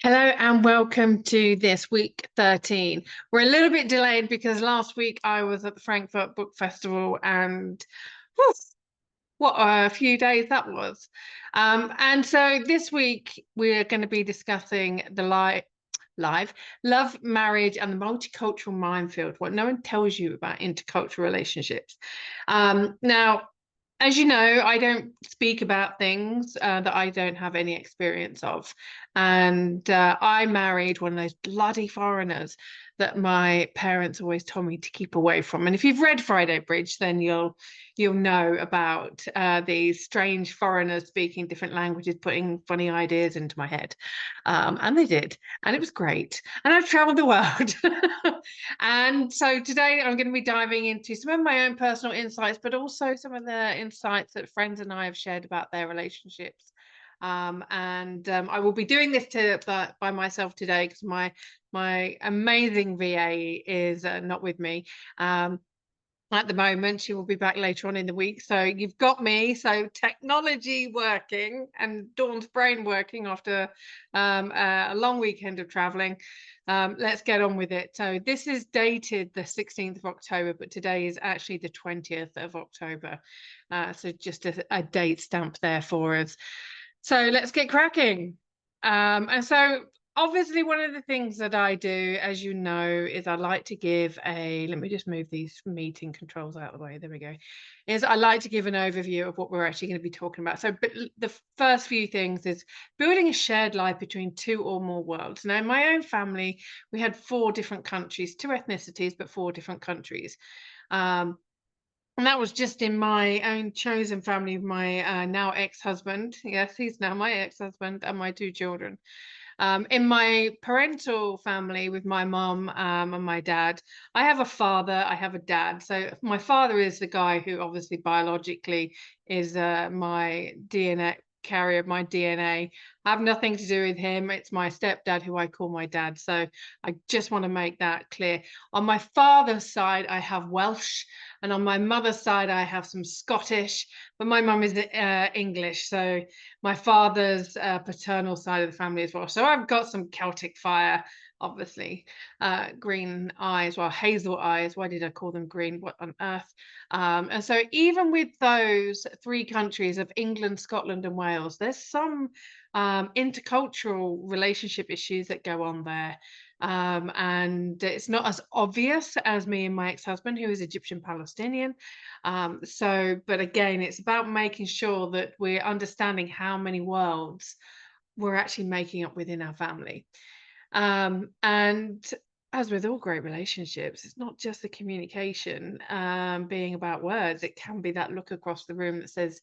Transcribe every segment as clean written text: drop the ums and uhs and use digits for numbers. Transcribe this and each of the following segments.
Hello and welcome to this week 13. We're a little bit delayed because last week I was at the Frankfurt Book Festival and whew, what a few days that was. And so this week we're going to be discussing the live love, marriage, and the multicultural minefield, what no one tells you about intercultural relationships. Now, as you know, I don't speak about things that I don't have any experience of. And I married one of those bloody foreigners that my parents always told me to keep away from. And if you've read Friday Bridge, then you'll know about these strange foreigners speaking different languages, putting funny ideas into my head. And they did. And it was great. And I've traveled the world. And so today I'm going to be diving into some of my own personal insights, but also some of the insights that friends and I have shared about their relationships. I will be doing this by myself today because my amazing VA is not with me. At the moment, she will be back later on in the week. So you've got me. So technology working and Dawn's brain working after a long weekend of traveling. Let's get on with it. So this is dated the 16th of October, but today is actually the 20th of October. So just a date stamp there for us. So let's get cracking. And so obviously one of the things that I do, as you know, is I like to give let me just move these meeting controls out of the way. There we go. Is I like to give an overview of what we're actually going to be talking about. So but the first few things is building a shared life between two or more worlds. Now, in my own family, we had 4 different countries, 2 ethnicities, but 4 different countries. And that was just in my own chosen family of my now ex-husband. Yes, he's now my ex-husband and my 2 children. In my parental family with my mom and my dad, I have a father, I have a dad. So my father is the guy who obviously biologically is my DNA carrier of my DNA. I have nothing to do with him. It's my stepdad who I call my dad. So I just want to make that clear. On my father's side, I have Welsh, and on my mother's side, I have some Scottish, but my mum is English. So my father's paternal side of the family as well. So I've got some Celtic fire, obviously. Green eyes, well, hazel eyes. Why did I call them green? What on earth? And so even with those 3 countries of England, Scotland, and Wales, there's some intercultural relationship issues that go on there. And it's not as obvious as me and my ex-husband, who is Egyptian Palestinian. But again, it's about making sure that we're understanding how many worlds we're actually making up within our family. And as with all great relationships, it's not just the communication being about words. It can be that look across the room that says,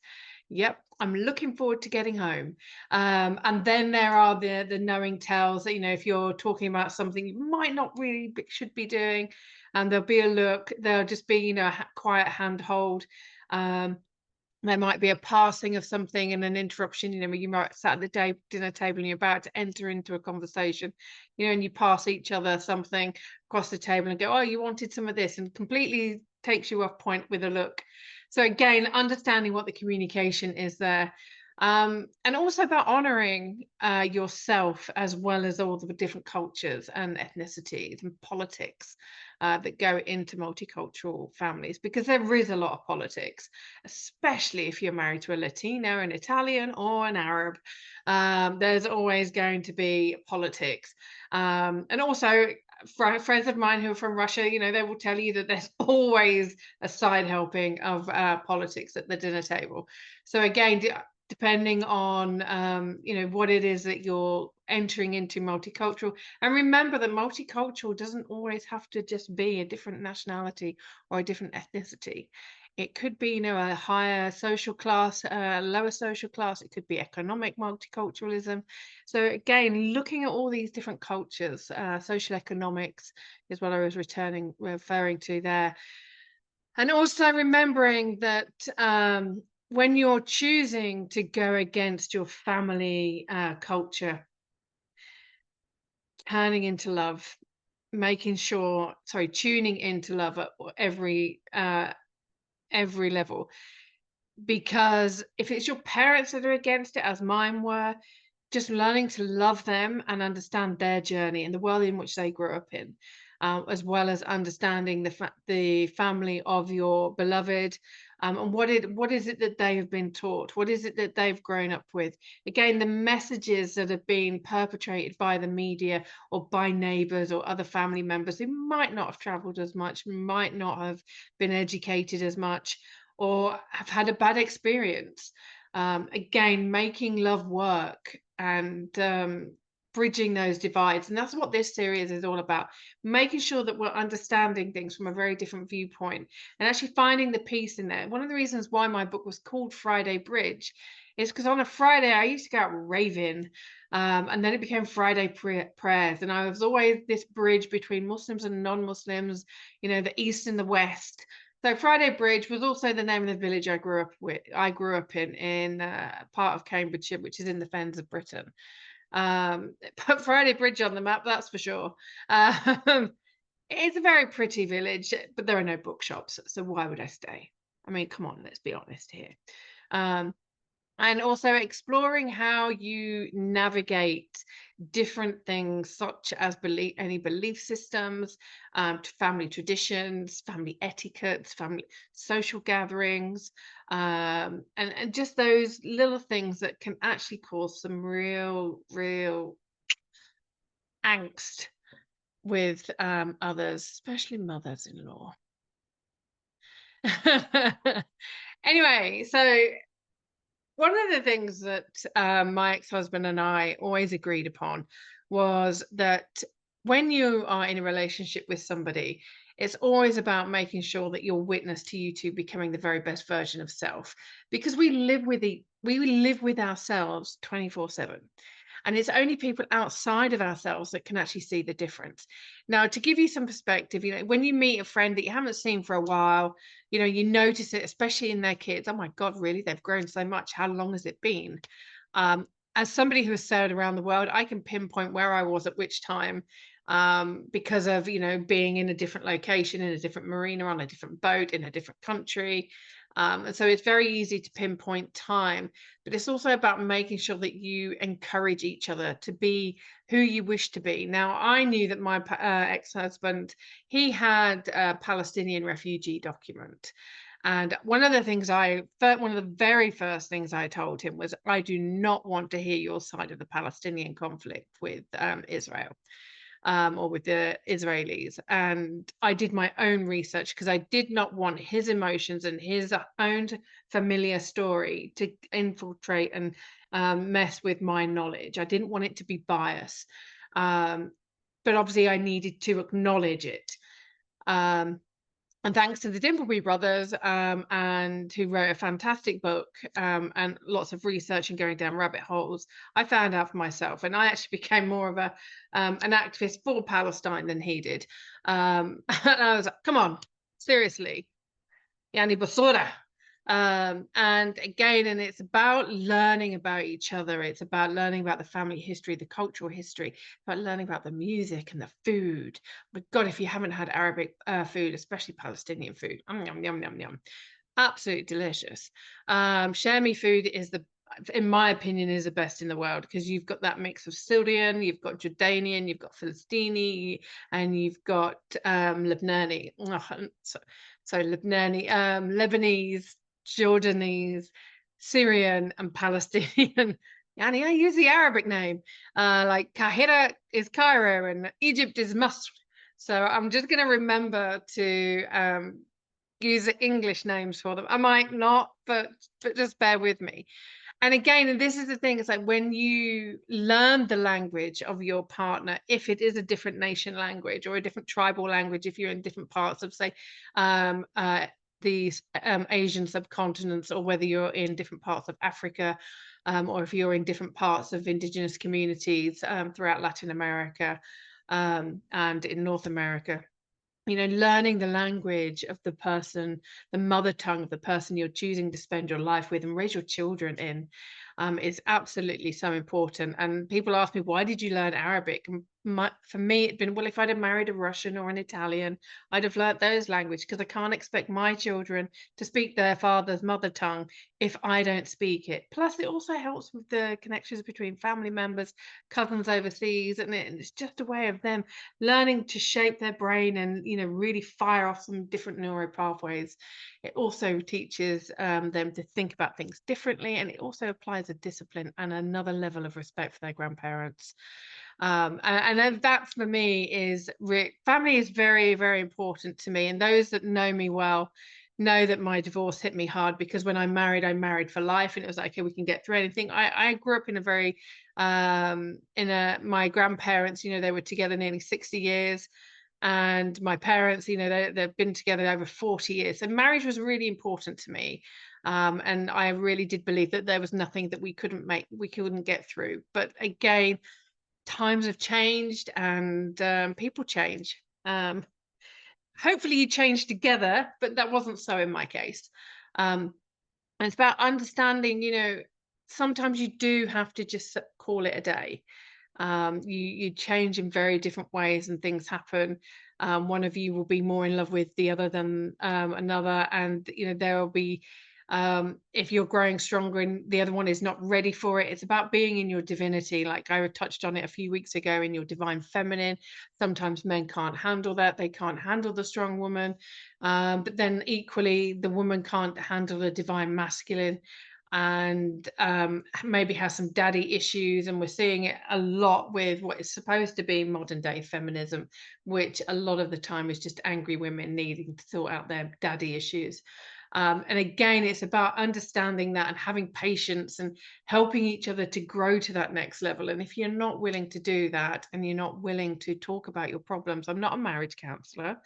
yep, I'm looking forward to getting home. And then there are the knowing tells that, if you're talking about something you might not really should be doing, and there'll be a look, there'll just be, a quiet handhold. There might be a passing of something and an interruption, when you might sat at the dinner table and you're about to enter into a conversation, and you pass each other something across the table and go, oh, you wanted some of this, and completely takes you off point with a look. So again, understanding what the communication is there. And also about honoring yourself as well as all the different cultures and ethnicities and politics that go into multicultural families, because there is a lot of politics, especially if you're married to a Latino, an Italian, or an Arab. There's always going to be politics. And also, friends of mine who are from Russia, they will tell you that there's always a side helping of politics at the dinner table. So again, depending on what it is that you're entering into multicultural, and remember that multicultural doesn't always have to just be a different nationality or a different ethnicity. It could be a higher social class, lower social class. It could be economic multiculturalism. So again, looking at all these different cultures, social economics is what I was referring to there. And also remembering that when you're choosing to go against your family culture, tuning into love at every level. Because if it's your parents that are against it, as mine were, just learning to love them and understand their journey and the world in which they grew up in, as well as understanding the family of your beloved, and what is it that they have been taught? What is it that they've grown up with? Again, the messages that have been perpetrated by the media or by neighbours or other family members who might not have travelled as much, might not have been educated as much, or have had a bad experience. Again, making love work and bridging those divides. And that's what this series is all about, making sure that we're understanding things from a very different viewpoint and actually finding the peace in there. One of the reasons why my book was called Friday Bridge is because on a Friday I used to go out raving, and then it became Friday prayers. And I was always this bridge between Muslims and non-Muslims, the East and the West. So Friday Bridge was also the name of the village I grew up with. I grew up in part of Cambridgeshire, which is in the Fens of Britain. Put Friday Bridge on the map, that's for sure. It's a very pretty village, but there are no bookshops, so why would I stay? I mean, come on, let's be honest here. And also exploring how you navigate different things such as any belief systems, to family traditions, family etiquettes, family social gatherings, and just those little things that can actually cause some real angst with others, especially mothers-in-law. Anyway, so one of the things that my ex-husband and I always agreed upon was that when you are in a relationship with somebody, it's always about making sure that you're witness to you two becoming the very best version of self, because we live with ourselves 24/7. And it's only people outside of ourselves that can actually see the difference. Now, to give you some perspective, when you meet a friend that you haven't seen for a while, you notice it, especially in their kids. Oh my God, really? They've grown so much. How long has it been? As somebody who has sailed around the world, I can pinpoint where I was at which time, because of, being in a different location, in a different marina, on a different boat, in a different country. And so it's very easy to pinpoint time, but it's also about making sure that you encourage each other to be who you wish to be. Now, I knew that my ex-husband, he had a Palestinian refugee document. And one of the very first things I told him was, I do not want to hear your side of the Palestinian conflict with Israel. Or with the Israelis. And I did my own research because I did not want his emotions and his own familiar story to infiltrate and mess with my knowledge. I didn't want it to be biased. But obviously I needed to acknowledge it. And thanks to the Dimbleby brothers, and who wrote a fantastic book, and lots of research and going down rabbit holes, I found out for myself, and I actually became more of an activist for Palestine than he did. And I was like, come on, seriously, Yani Basura. And again, and it's about learning about each other. It's about learning about the family history, the cultural history, about learning about the music and the food. But God, if you haven't had Arabic food, especially Palestinian food, yum, yum, yum, yum, absolutely delicious. Shami food is in my opinion, is the best in the world, because you've got that mix of Syrian, you've got Jordanian, you've got Palestini, and you've got Lebanese. So Lebanese, Lebanese, Jordanese, Syrian, and Palestinian. Yani, I use the Arabic name. Like Kahira is Cairo and Egypt is Masr. So I'm just going to remember to use the English names for them. I might not, but just bear with me. And again, and this is the thing, it's like when you learn the language of your partner, if it is a different nation language or a different tribal language, if you're in different parts of, say, these Asian subcontinents, or whether you're in different parts of Africa, or if you're in different parts of indigenous communities throughout Latin America, and in North America, learning the language of the person, the mother tongue of the person you're choosing to spend your life with and raise your children in, is absolutely so important. And people ask me, why did you learn Arabic? And For me, it'd been, well, if I'd have married a Russian or an Italian, I'd have learnt those language, because I can't expect my children to speak their father's mother tongue if I don't speak it. Plus, it also helps with the connections between family members, cousins overseas, and it's just a way of them learning to shape their brain and, really fire off some different neural pathways. It also teaches them to think about things differently, and it also applies a discipline and another level of respect for their grandparents. And then that for me is family is very, very important to me. And those that know me well know that my divorce hit me hard, because when I married for life, and it was like, okay, we can get through anything. I grew up in a very, my grandparents, they were together nearly 60 years. And my parents, they've been together over 40 years. So marriage was really important to me. And I really did believe that there was nothing that we couldn't get through. But again, times have changed, and people change. Hopefully you change together, but that wasn't so in my case. And it's about understanding, sometimes you do have to just call it a day. You change in very different ways, and things happen. One of you will be more in love with the other than another, and there will be, if you're growing stronger and the other one is not ready for it. It's about being in your divinity, like I touched on it a few weeks ago, in your divine feminine. Sometimes men can't handle that, they can't handle the strong woman, but then equally the woman can't handle the divine masculine, and maybe has some daddy issues. And we're seeing it a lot with what is supposed to be modern day feminism, which a lot of the time is just angry women needing to sort out their daddy issues. And again, it's about understanding that and having patience and helping each other to grow to that next level. And if you're not willing to do that, and you're not willing to talk about your problems, I'm not a marriage counselor,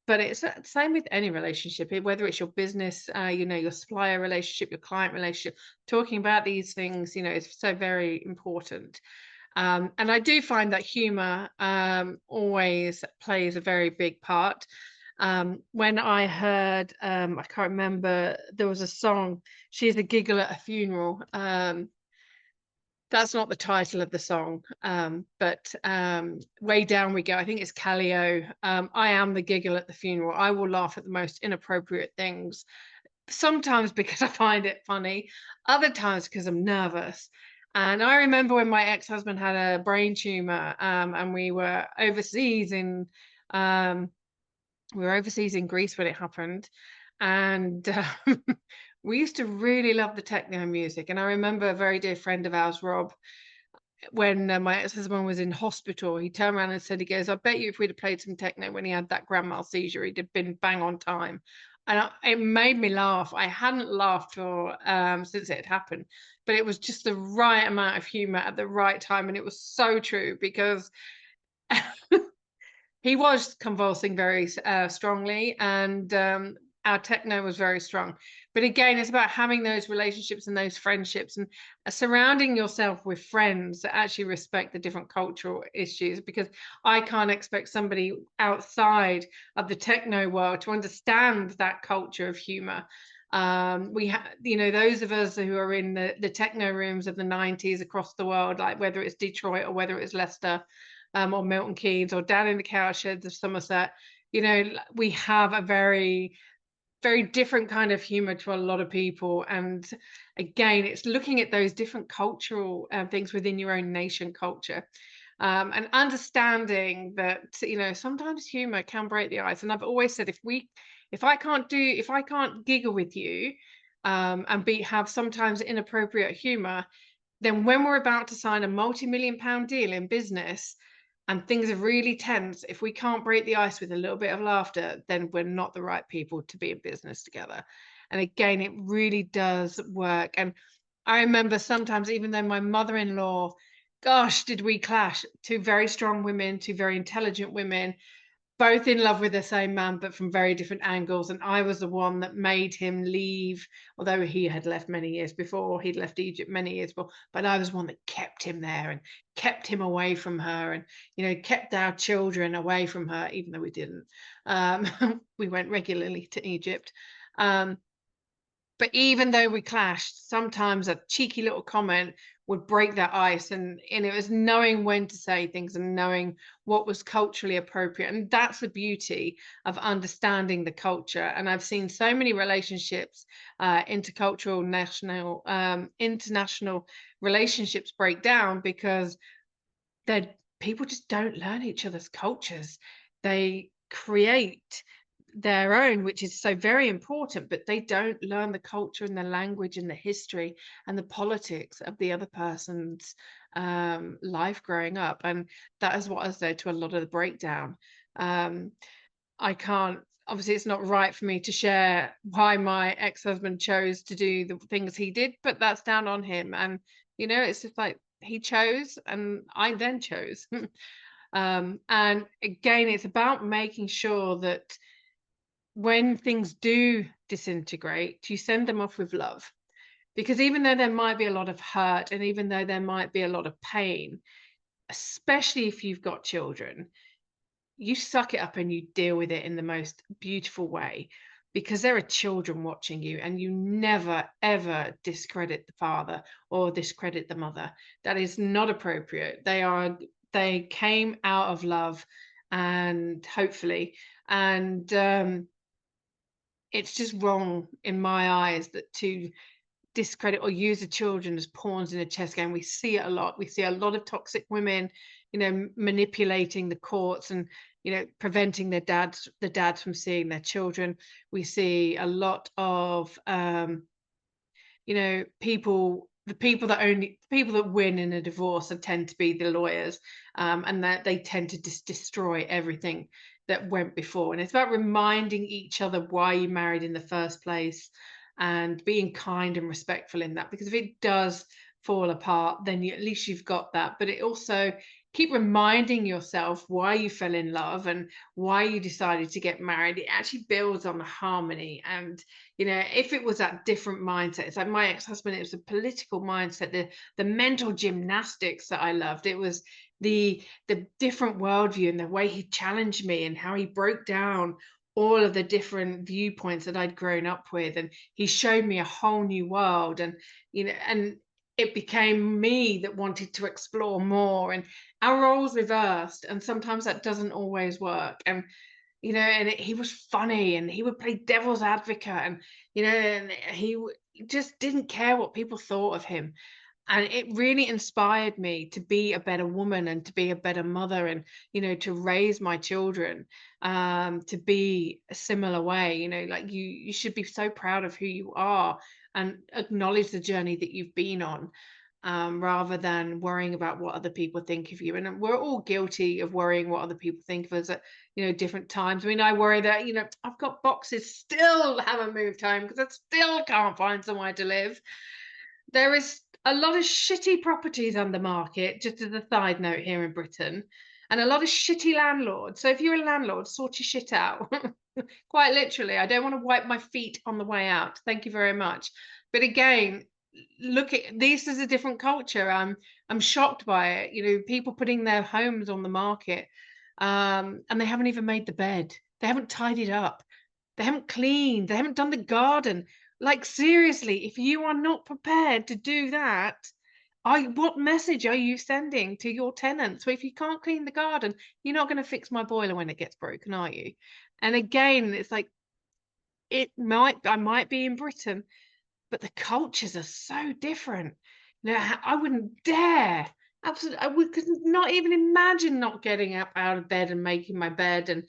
but it's the same with any relationship, whether it's your business, your supplier relationship, your client relationship. Talking about these things, is so very important. And I do find that humor always plays a very big part. When I heard, I can't remember, there was a song, "She's a Giggle at a Funeral." That's not the title of the song, but "Way Down We Go." I think it's Calio. I am the giggle at the funeral. I will laugh at the most inappropriate things. Sometimes because I find it funny, other times because I'm nervous. And I remember when my ex-husband had a brain tumor, and um, we were overseas in Greece when it happened, and we used to really love the techno music. And I remember a very dear friend of ours, Rob, when my ex-husband was in hospital, he turned around and said, he goes, "I bet you if we'd have played some techno when he had that grand mal seizure, he'd have been bang on time." And it made me laugh. I hadn't laughed for since it had happened, but it was just the right amount of humor at the right time, and it was so true, because he was convulsing very strongly, and our techno was very strong. But again, it's about having those relationships and those friendships, and surrounding yourself with friends that actually respect the different cultural issues, because I can't expect somebody outside of the techno world to understand that culture of humor. We have, those of us who are in the techno rooms of the 90s across the world, like whether it's Detroit or whether it's Leicester, or Milton Keynes, or down in the cowsheds of Somerset, we have a very, very different kind of humor to a lot of people. And again, it's looking at those different cultural things within your own nation culture, and understanding that, sometimes humor can break the ice. And I've always said, if I can't giggle with you, and have sometimes inappropriate humor, then when we're about to sign a multi-million-pound deal in business and things are really tense, if we can't break the ice with a little bit of laughter, then we're not the right people to be in business together. And again, it really does work. And I remember sometimes, even though my mother-in-law, gosh, did we clash. Two very strong women, two very intelligent women, both in love with the same man, but from very different angles. And I was the one that made him leave, although he had left many years before. He'd left Egypt many years before, but I was one that kept him there and kept him away from her, and kept our children away from her, even though we didn't. We went regularly to Egypt. But even though we clashed, sometimes a cheeky little comment would break that ice, and it was knowing when to say things and knowing what was culturally appropriate. And that's the beauty of understanding the culture. And I've seen so many relationships, intercultural, national, international relationships break down because that people just don't learn each other's cultures. They create their own, which is so very important, but they don't learn the culture and the language and the history and the politics of the other person's life growing up. And that is what has led to a lot of the breakdown. Um, I can't, obviously, it's not right for me to share why my ex-husband chose to do the things he did, but that's down on him. And, it's just like he chose and I then chose. And again, it's about making sure that when things do disintegrate, you send them off with love. Because even though there might be a lot of hurt and even though there might be a lot of pain, especially if you've got children, you suck it up and you deal with it in the most beautiful way, because there are children watching you and you never ever discredit the father or discredit the mother. That is not appropriate. They came out of love, and hopefully, and it's just wrong in my eyes that to discredit or use the children as pawns in a chess game. We see it a lot. We see a lot of toxic women, manipulating the courts and, preventing the dads from seeing their children. We see a lot of the people that win in a divorce tend to be the lawyers, and that they tend to just destroy everything that went before. And it's about reminding each other why you married in the first place and being kind and respectful in that, because if it does fall apart, then at least you've got that. But it also, keep reminding yourself why you fell in love and why you decided to get married. It actually builds on the harmony. And if it was that different mindset, it's like my ex-husband, it was a political mindset, the mental gymnastics that I loved. It was the different worldview and the way he challenged me and how he broke down all of the different viewpoints that I'd grown up with, and he showed me a whole new world. And it became me that wanted to explore more, and our roles reversed, and sometimes that doesn't always work. And he was funny and he would play devil's advocate, and just didn't care what people thought of him. And it really inspired me to be a better woman and to be a better mother, and to raise my children to be a similar way. Like you should be so proud of who you are and acknowledge the journey that you've been on, rather than worrying about what other people think of you. And we're all guilty of worrying what other people think of us at different times. I mean, I worry that I've got boxes still haven't moved home because I still can't find somewhere to live. There is a lot of shitty properties on the market, just as a side note, here in Britain, and a lot of shitty landlords. So if you're a landlord, sort your shit out. Quite literally, I don't want to wipe my feet on the way out. Thank you very much. But again, look at this is a different culture. I'm shocked by it. People putting their homes on the market, and they haven't even made the bed. They haven't tidied up. They haven't cleaned. They haven't done the garden. Like, seriously, if you are not prepared to do that, what message are you sending to your tenants? So if you can't clean the garden, you're not going to fix my boiler when it gets broken, are you? And again, it's like I might be in Britain, but the cultures are so different. I wouldn't dare. Absolutely, could not even imagine not getting up out of bed and making my bed and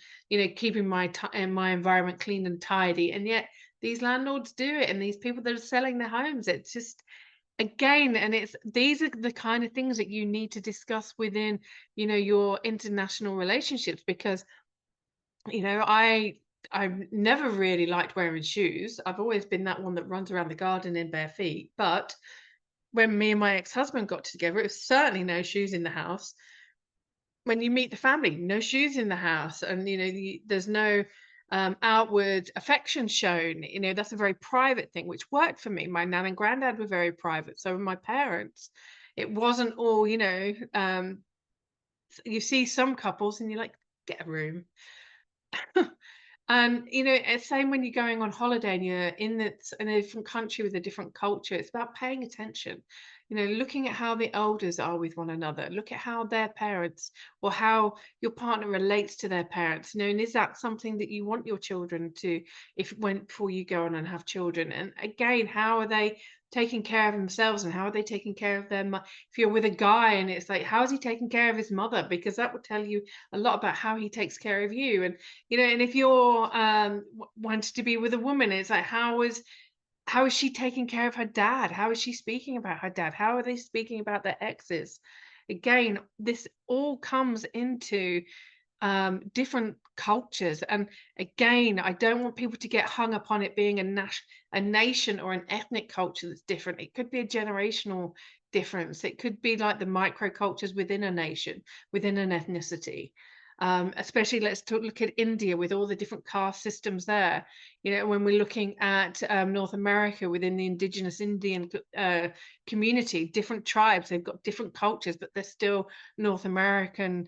keeping my environment clean and tidy. And yet these landlords do it, and these people that are selling their homes. It's just again, and these are the kind of things that you need to discuss within your international relationships, because I've never really liked wearing shoes. I've always been that one that runs around the garden in bare feet. But when me and my ex-husband got together, it was certainly no shoes in the house. When you meet the family, no shoes in the house, and there's no outward affection shown. That's a very private thing, which worked for me. My nan and granddad were very private, so were my parents. It wasn't all, you see some couples and you're like, get a room. And it's same when you're going on holiday and you're in a different country with a different culture. It's about paying attention. looking at how the elders are with one another, look at how their parents or how your partner relates to their parents, and is that something that you want your children to, if when before you go on and have children? And again, how are they taking care of themselves, and how are they taking care of their if you're with a guy and it's like, how is he taking care of his mother? Because that would tell you a lot about how he takes care of you. And and if you're wanted to be with a woman, it's like, how is she taking care of her dad? How is she speaking about her dad? How are they speaking about their exes? Again, this all comes into different cultures. And again, I don't want people to get hung up on it being a nation or an ethnic culture that's different. It could be a generational difference. It could be like the microcultures within a nation, within an ethnicity. Especially, look at India with all the different caste systems there. When we're looking at North America within the indigenous Indian community, different tribes, they've got different cultures, but they're still North American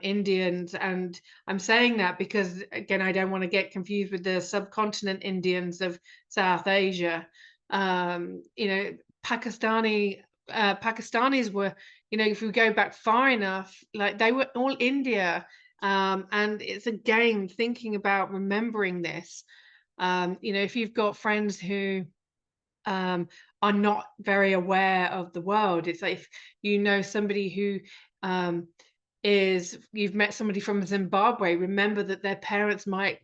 Indians. And I'm saying that because, again, I don't want to get confused with the subcontinent Indians of South Asia. Pakistanis were, if we go back far enough, like they were all India. And it's again thinking about remembering this. If you've got friends who are not very aware of the world, it's like if somebody who you've met somebody from Zimbabwe, remember that their parents might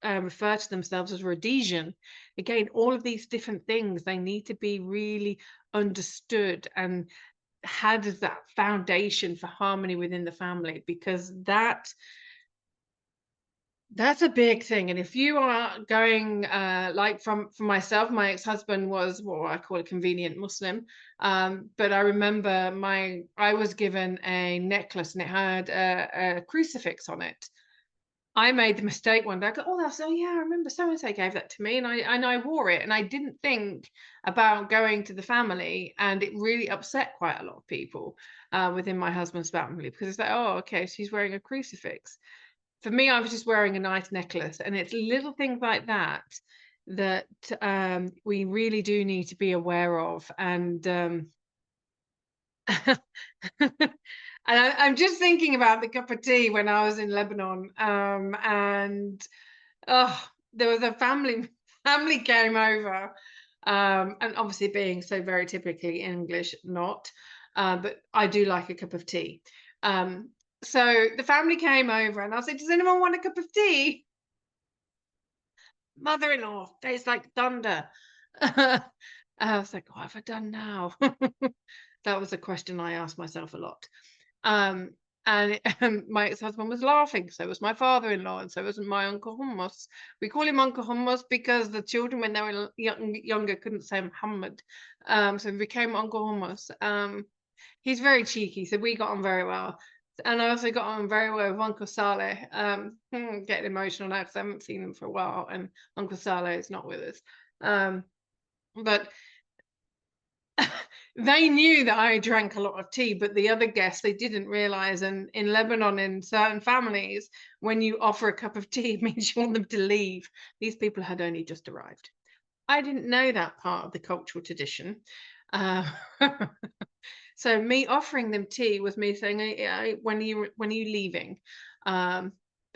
refer to themselves as Rhodesian. Again, all of these different things, they need to be really understood and had as that foundation for harmony within the family, because that's a big thing. And if you are going, like for myself, my ex-husband was what I call a convenient Muslim. But I remember I was given a necklace and it had a crucifix on it. I made the mistake one day. I go, oh yeah, I remember so and so gave that to me, and I wore it, and I didn't think about going to the family, and it really upset quite a lot of people within my husband's family, because it's like, oh, okay, she's wearing a crucifix. For me, I was just wearing a nice necklace, and it's little things like that that we really do need to be aware of. And and I'm just thinking about the cup of tea when I was in Lebanon, and there was a family came over, and obviously being so very typically English, not, but I do like a cup of tea. So the family came over, and I said, "Does anyone want a cup of tea?" Mother-in-law, tastes like thunder. I was like, what have I done now? That was a question I asked myself a lot. Um, and my ex-husband was laughing. So was my father-in-law, and so was my Uncle Hummus. We call him Uncle Hummus because the children, when they were younger, couldn't say Muhammad. So it became Uncle Hummus. He's very cheeky, so we got on very well. And I also got on very well with Uncle Saleh. Getting emotional now because I haven't seen him for a while, and Uncle Saleh is not with us. But they knew that I drank a lot of tea, but the other guests, they didn't realize. And in Lebanon, in certain families, when you offer a cup of tea, it means you want them to leave. These people had only just arrived. I didn't know that part of the cultural tradition. Uh, so me offering them tea was me saying, when are you leaving? But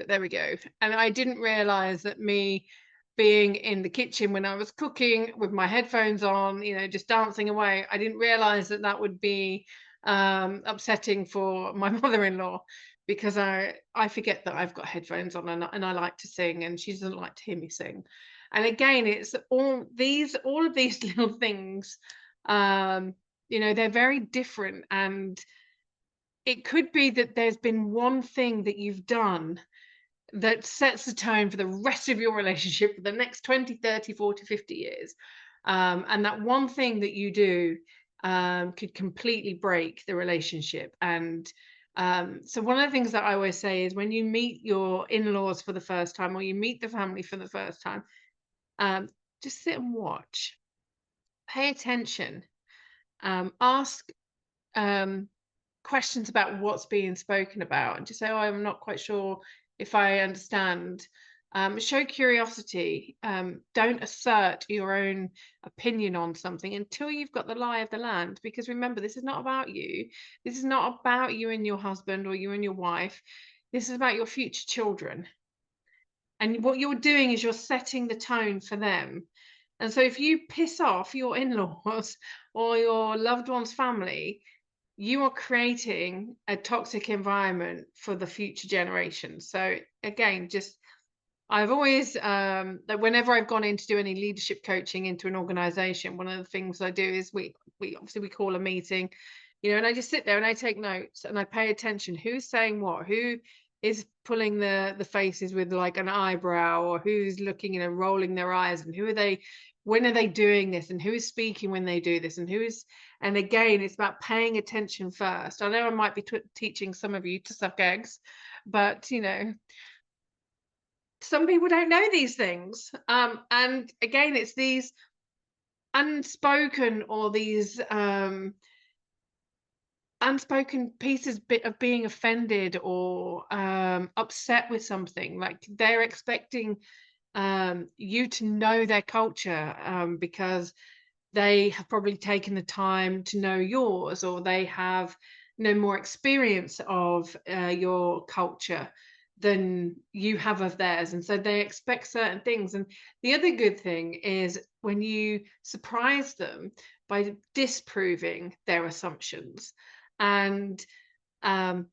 there we go. And I didn't realize that me being in the kitchen when I was cooking with my headphones on, just dancing away, I didn't realize that that would be upsetting for my mother-in-law, because I forget that I've got headphones on, and I like to sing, and she doesn't like to hear me sing. And again, it's all of these little things, they're very different. And it could be that there's been one thing that you've done that sets the tone for the rest of your relationship for the next 20, 30, 40, 50 years. And that one thing that you do could completely break the relationship. And so one of the things that I always say is, when you meet your in-laws for the first time, or you meet the family for the first time, just sit and watch, pay attention, ask questions about what's being spoken about, and just say, oh, I'm not quite sure if I understand Show curiosity. Don't assert your own opinion on something until you've got the lie of the land. Because remember, this is not about you. This is not about you and your husband or you and your wife. This is about your future children. And what you're doing is you're setting the tone for them. And so if you piss off your in-laws or your loved one's family, you are creating a toxic environment for the future generations. So again, just I've always that whenever I've gone in to do any leadership coaching into an organization, one of the things I do is we obviously we call a meeting, and I just sit there and I take notes and I pay attention who's saying what, who is pulling the faces with like an eyebrow, or who's looking, rolling their eyes, and who are they, when are they doing this, and who is speaking when they do this, and who's, and again, it's about paying attention first. I know I might be teaching some of you to suck eggs, but some people don't know these things. And again, it's these unspoken, or these unspoken pieces bit of being offended or upset with something. Like they're expecting you to know their culture, because they have probably taken the time to know yours, or they have more experience of your culture than you have of theirs, and so they expect certain things. And the other good thing is when you surprise them by disproving their assumptions, and um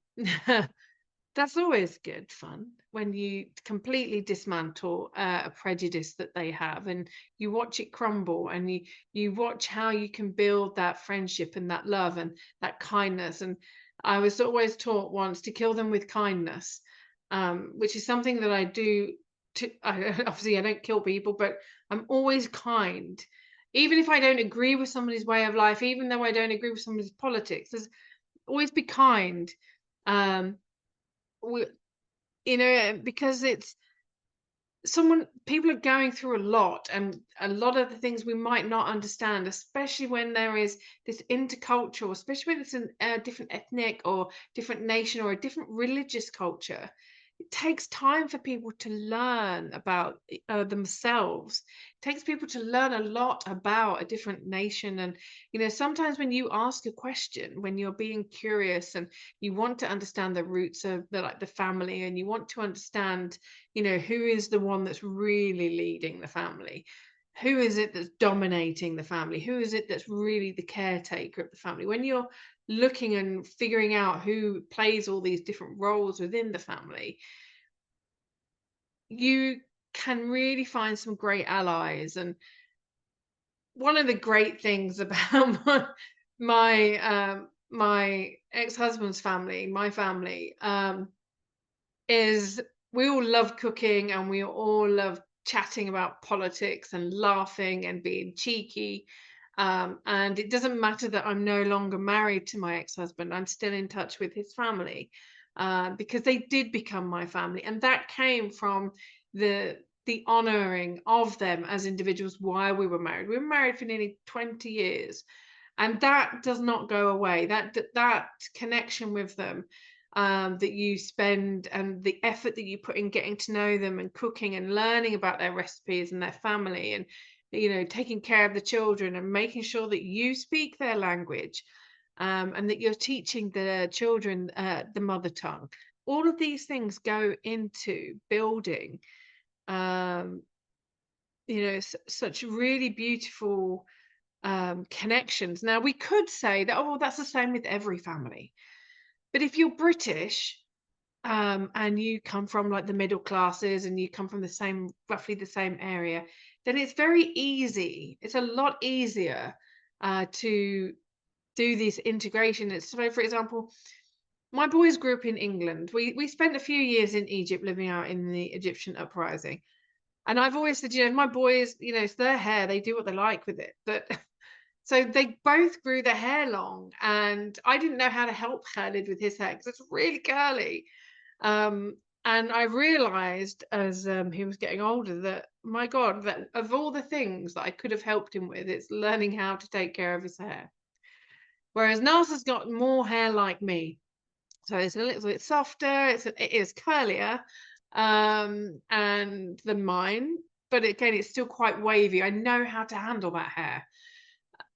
that's always good fun when you completely dismantle a prejudice that they have, and you watch it crumble, and you watch how you can build that friendship and that love and that kindness. And I was always taught once to kill them with kindness, which is something that I do. Obviously, I don't kill people, but I'm always kind, even if I don't agree with somebody's way of life, even though I don't agree with somebody's politics. There's always be kind. Um, we, because it's people are going through a lot, and a lot of the things we might not understand, especially when there is this intercultural, especially when it's a different ethnic or different nation or a different religious culture. It takes time for people to learn about themselves. It takes people to learn a lot about a different nation. And sometimes when you ask a question, when you're being curious and you want to understand the roots of the family, and you want to understand who is the one that's really leading the family, who is it that's dominating the family, who is it that's really the caretaker of the family, when you're looking and figuring out who plays all these different roles within the family, you can really find some great allies. And one of the great things about my ex-husband's family, my family, is we all love cooking, and we all love chatting about politics and laughing and being cheeky. And it doesn't matter that I'm no longer married to my ex-husband. I'm still in touch with his family, because they did become my family, and that came from the honoring of them as individuals while we were married. We were married for nearly 20 years, and that does not go away. That connection with them, that you spend, and the effort that you put in getting to know them and cooking and learning about their recipes and their family, and taking care of the children and making sure that you speak their language, and that you're teaching the children the mother tongue. All of these things go into building such really beautiful connections. Now, we could say that, oh, that's the same with every family. But if you're British, and you come from like the middle classes, and you come from roughly the same area, then it's very easy. It's a lot easier to do this integration. It's so, for example, my boys grew up in England. We spent a few years in Egypt living out in the Egyptian uprising. And I've always said, my boys, it's their hair, they do what they like with it. But so they both grew their hair long, and I didn't know how to help Khalid with his hair because it's really curly. And I realized as he was getting older that, my God, that of all the things that I could have helped him with, it's learning how to take care of his hair. Whereas Nasa's got more hair like me. So it's a little bit softer, it is curlier, and than mine. But again, it's still quite wavy. I know how to handle that hair.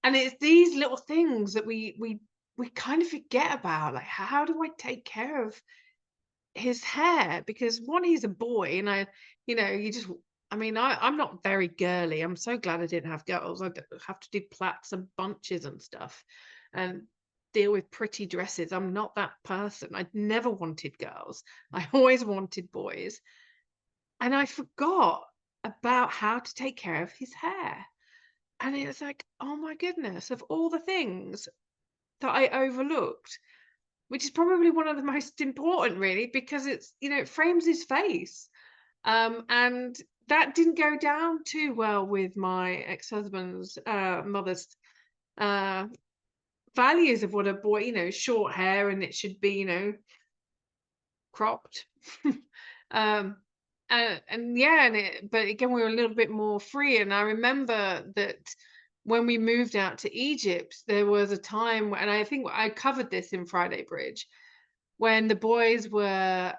And it's these little things that we kind of forget about. Like, how do I take care of his hair? Because one, he's a boy, and you just, I mean, I'm not very girly. I'm so glad I didn't have girls. I don't have to do plaits and bunches and stuff, and deal with pretty dresses. I'm not that person. I never wanted girls. I always wanted boys, and I forgot about how to take care of his hair. And it was like, oh my goodness, of all the things that I overlooked, which is probably one of the most important, really, because it frames his face. And that didn't go down too well with my ex-husband's mother's uh, values of what a boy, short hair, and it should be, cropped. um, and yeah, but again, we were a little bit more free. And I remember that when we moved out to Egypt, there was a time, and I think I covered this in Friday Bridge, when the boys were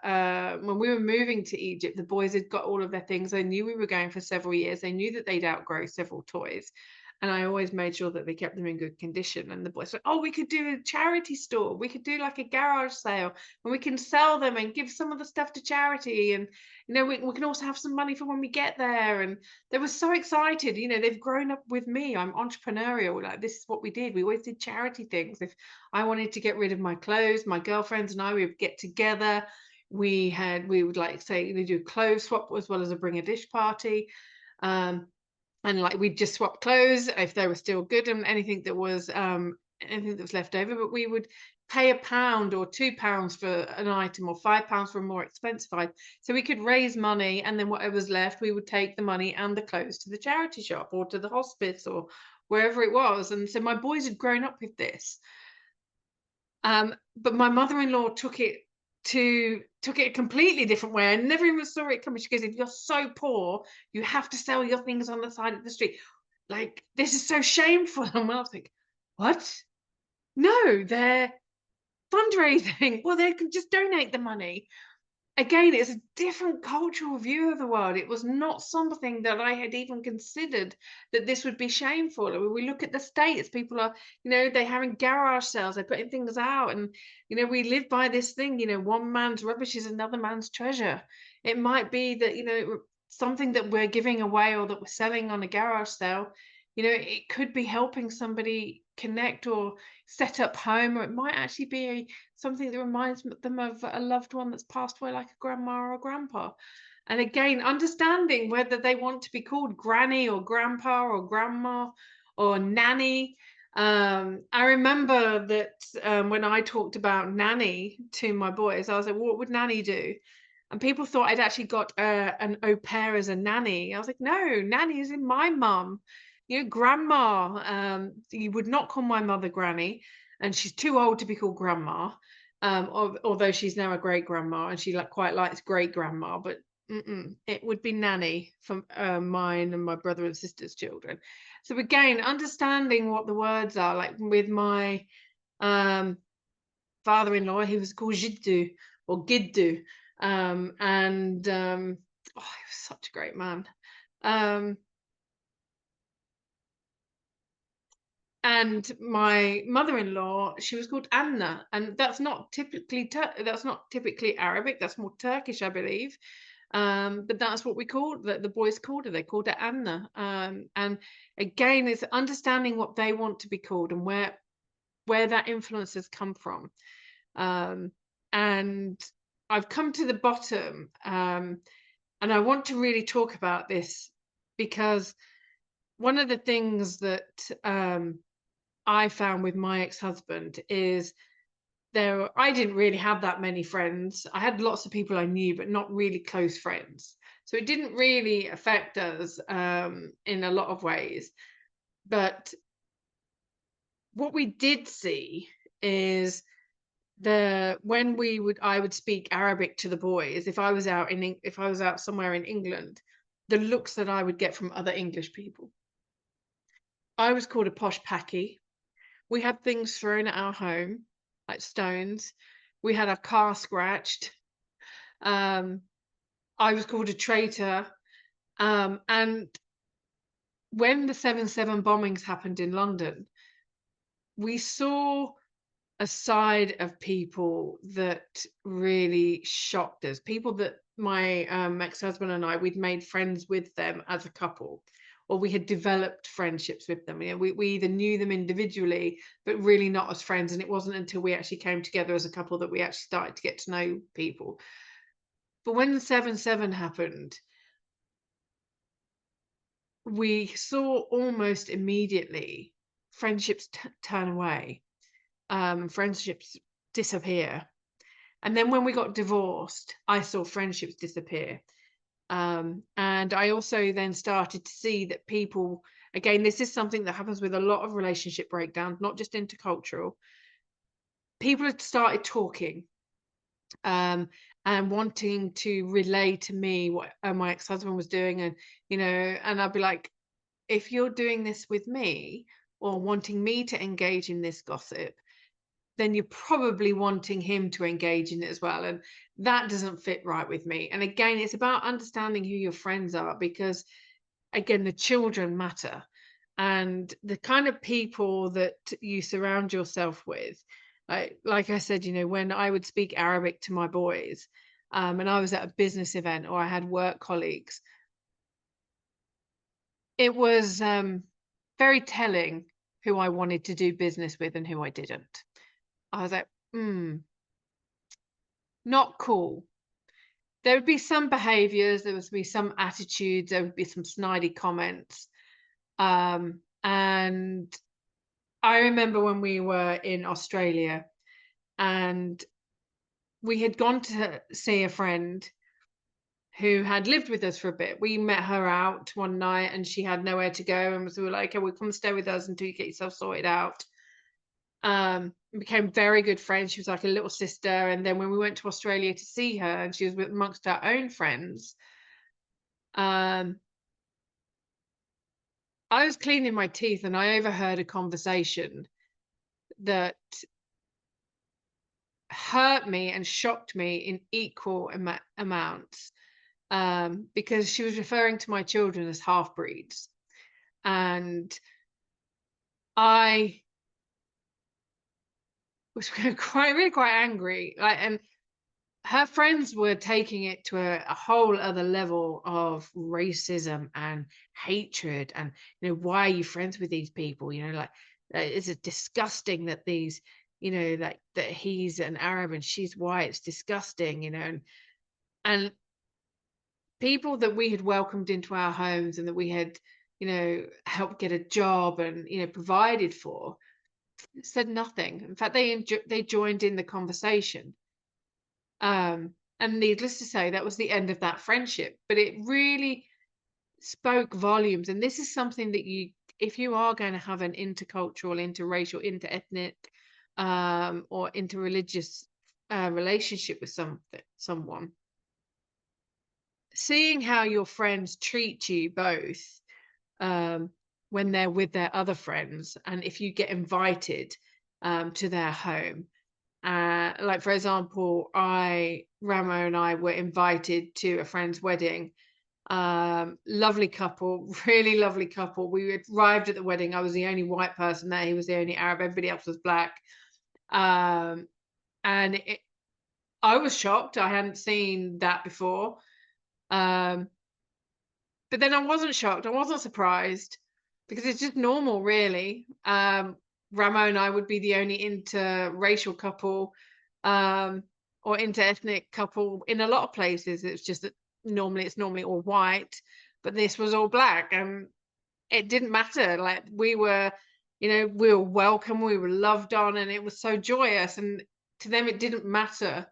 when we were moving to Egypt. The boys had got all of their things. They knew we were going for several years. They knew that they'd outgrow several toys. And I always made sure that they kept them in good condition. And the boys said, oh, we could do a charity store. We could do like a garage sale, and we can sell them and give some of the stuff to charity. And, we can also have some money for when we get there. And they were so excited. They've grown up with me. I'm entrepreneurial. Like, this is what we did. We always did charity things. If I wanted to get rid of my clothes, my girlfriends and I, we would get together. We would, like, say, do a clothes swap as well as a bring a dish party. And like, we'd just swap clothes if they were still good, and anything that was left over. But we would pay £1 or £2 for an item, or £5 for a more expensive item, so we could raise money, and then whatever was left, we would take the money and the clothes to the charity shop or to the hospice or wherever it was. And so my boys had grown up with this. But my mother-in-law took it a completely different way. I never even saw it coming. She goes, if you're so poor, you have to sell your things on the side of the street. Like, this is so shameful. And I was like, what? No, they're fundraising. Well, they can just donate the money. Again, it's a different cultural view of the world. It was not something that I had even considered, that this would be shameful. When we look at the States, people are, they're having garage sales, they're putting things out. And, we live by this thing, one man's rubbish is another man's treasure. It might be that, something that we're giving away or that we're selling on a garage sale, it could be helping somebody connect or set up home, or it might actually be something that reminds them of a loved one that's passed away, like a grandma or a grandpa. And again, understanding whether they want to be called granny or grandpa or grandma or nanny. I remember that when I talked about nanny to my boys, I was like, what would nanny do? And people thought I'd actually got an au pair as a nanny. I was like, no, nanny is in my mum. Grandma. You would not call my mother granny, and she's too old to be called grandma. Although she's now a great grandma, and she quite likes great grandma, but it would be nanny for mine and my brother and sister's children. So again, understanding what the words are. Like with my father-in-law, he was called Jiddu or Giddu, he was such a great man. And my mother-in-law, she was called Anna, and that's not typically Arabic. That's more Turkish, I believe. But that's what we called the boys called her. They called her Anna. And again, it's understanding what they want to be called and where that influence has come from. And I've come to the bottom, and I want to really talk about this, because one of the things that I found with my ex-husband is I didn't really have that many friends. I had lots of people I knew, but not really close friends. So it didn't really affect us in a lot of ways. But what we did see is when I would speak Arabic to the boys, if I was out somewhere in England, the looks that I would get from other English people. I was called a posh packy. We had things thrown at our home, like stones. We had our car scratched. I was called a traitor. And when the 7/7 bombings happened in London, we saw a side of people that really shocked us. People that my ex-husband and I, we'd made friends with them as a couple, or we had developed friendships with them. You know, we either knew them individually, but really not as friends. And it wasn't until we actually came together as a couple that we actually started to get to know people. But when the 7/7 happened, we saw almost immediately friendships turn away, friendships disappear. And then when we got divorced, I saw friendships disappear. And I also then started to see that people, again, this is something that happens with a lot of relationship breakdowns, not just intercultural. People had started talking, um, and wanting to relay to me what my ex-husband was doing. And, and I'd be like, if you're doing this with me or wanting me to engage in this gossip, then you're probably wanting him to engage in it as well. And that doesn't fit right with me. And again, it's about understanding who your friends are, because again, the children matter. And the kind of people that you surround yourself with, like I said, when I would speak Arabic to my boys, and I was at a business event or I had work colleagues, it was very telling who I wanted to do business with and who I didn't. I was like, not cool. There would be some behaviors, there would be some attitudes, there would be some snidey comments. And I remember when we were in Australia and we had gone to see a friend who had lived with us for a bit. We met her out one night and she had nowhere to go. And so we were like, okay, well, come stay with us until you get yourself sorted out. Became very good friends. She was like a little sister. And then when we went to Australia to see her and she was with amongst our own friends, um, I was cleaning my teeth and I overheard a conversation that hurt me and shocked me in equal amounts, because she was referring to my children as half breeds. And I was really quite angry. And her friends were taking it to a whole other level of racism and hatred. And, why are you friends with these people? Like, is it disgusting that these, like that he's an Arab and she's white? It's disgusting, and people that we had welcomed into our homes and that we had, helped get a job and, provided for, said nothing. In fact, they joined in the conversation. And needless to say, that was the end of that friendship. But it really spoke volumes. And this is something that if you are going to have an intercultural, interracial, interethnic, or interreligious relationship with someone, seeing how your friends treat you both, when they're with their other friends, and if you get invited to their home. Like, for example, Ramo and I were invited to a friend's wedding. Lovely couple, really lovely couple. We arrived at the wedding. I was the only white person there. He was the only Arab. Everybody else was black. And I was shocked. I hadn't seen that before. But then I wasn't shocked. I wasn't surprised, because it's just normal, really. Ramo and I would be the only interracial couple, or interethnic couple in a lot of places. It's just that it's normally all white, but this was all black, and it didn't matter. Like, we were welcome, we were loved on, and it was so joyous. And to them, it didn't matter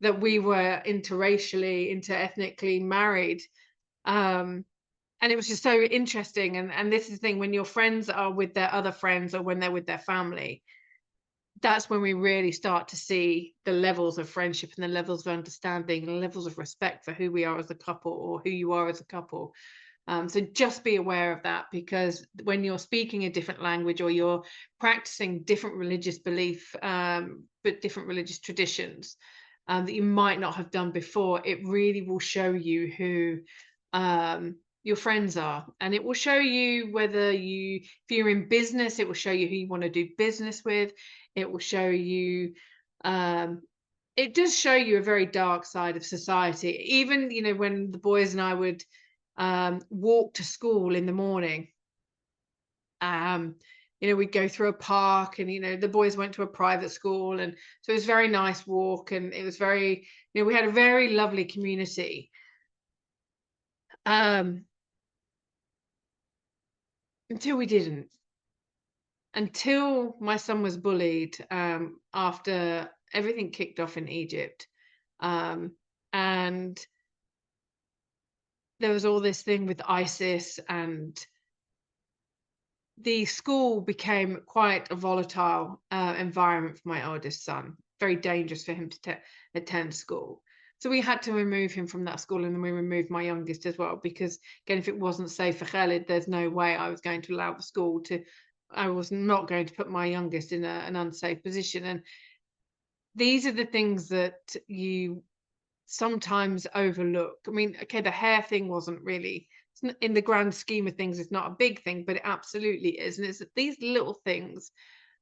that we were interracially, interethnically married. And it was just so interesting. And this is the thing, when your friends are with their other friends or when they're with their family, that's when we really start to see the levels of friendship and the levels of understanding and the levels of respect for who we are as a couple, or who you are as a couple. So just be aware of that, because when you're speaking a different language or you're practicing different religious belief, but different religious traditions, that you might not have done before, it really will show you who your friends are, and it will show you whether if you're in business, it will show you who you want to do business with. It will show you, um, it does show you a very dark side of society. Even, when the boys and I would walk to school in the morning, um, we'd go through a park, and the boys went to a private school, and so it was a very nice walk, and it was very, we had a very lovely community. Um, until we didn't. Until my son was bullied, after everything kicked off in Egypt. Um, and there was all this thing with ISIS, and the school became quite a volatile environment for my eldest son. Very dangerous for him to attend school. So we had to remove him from that school, and then we removed my youngest as well, because again, if it wasn't safe for Khalid, there's no way I was going to allow the school to. I was not going to put my youngest in an unsafe position. And these are the things that you sometimes overlook. I mean, okay, the hair thing wasn't really, in the grand scheme of things, it's not a big thing, but it absolutely is. And it's these little things,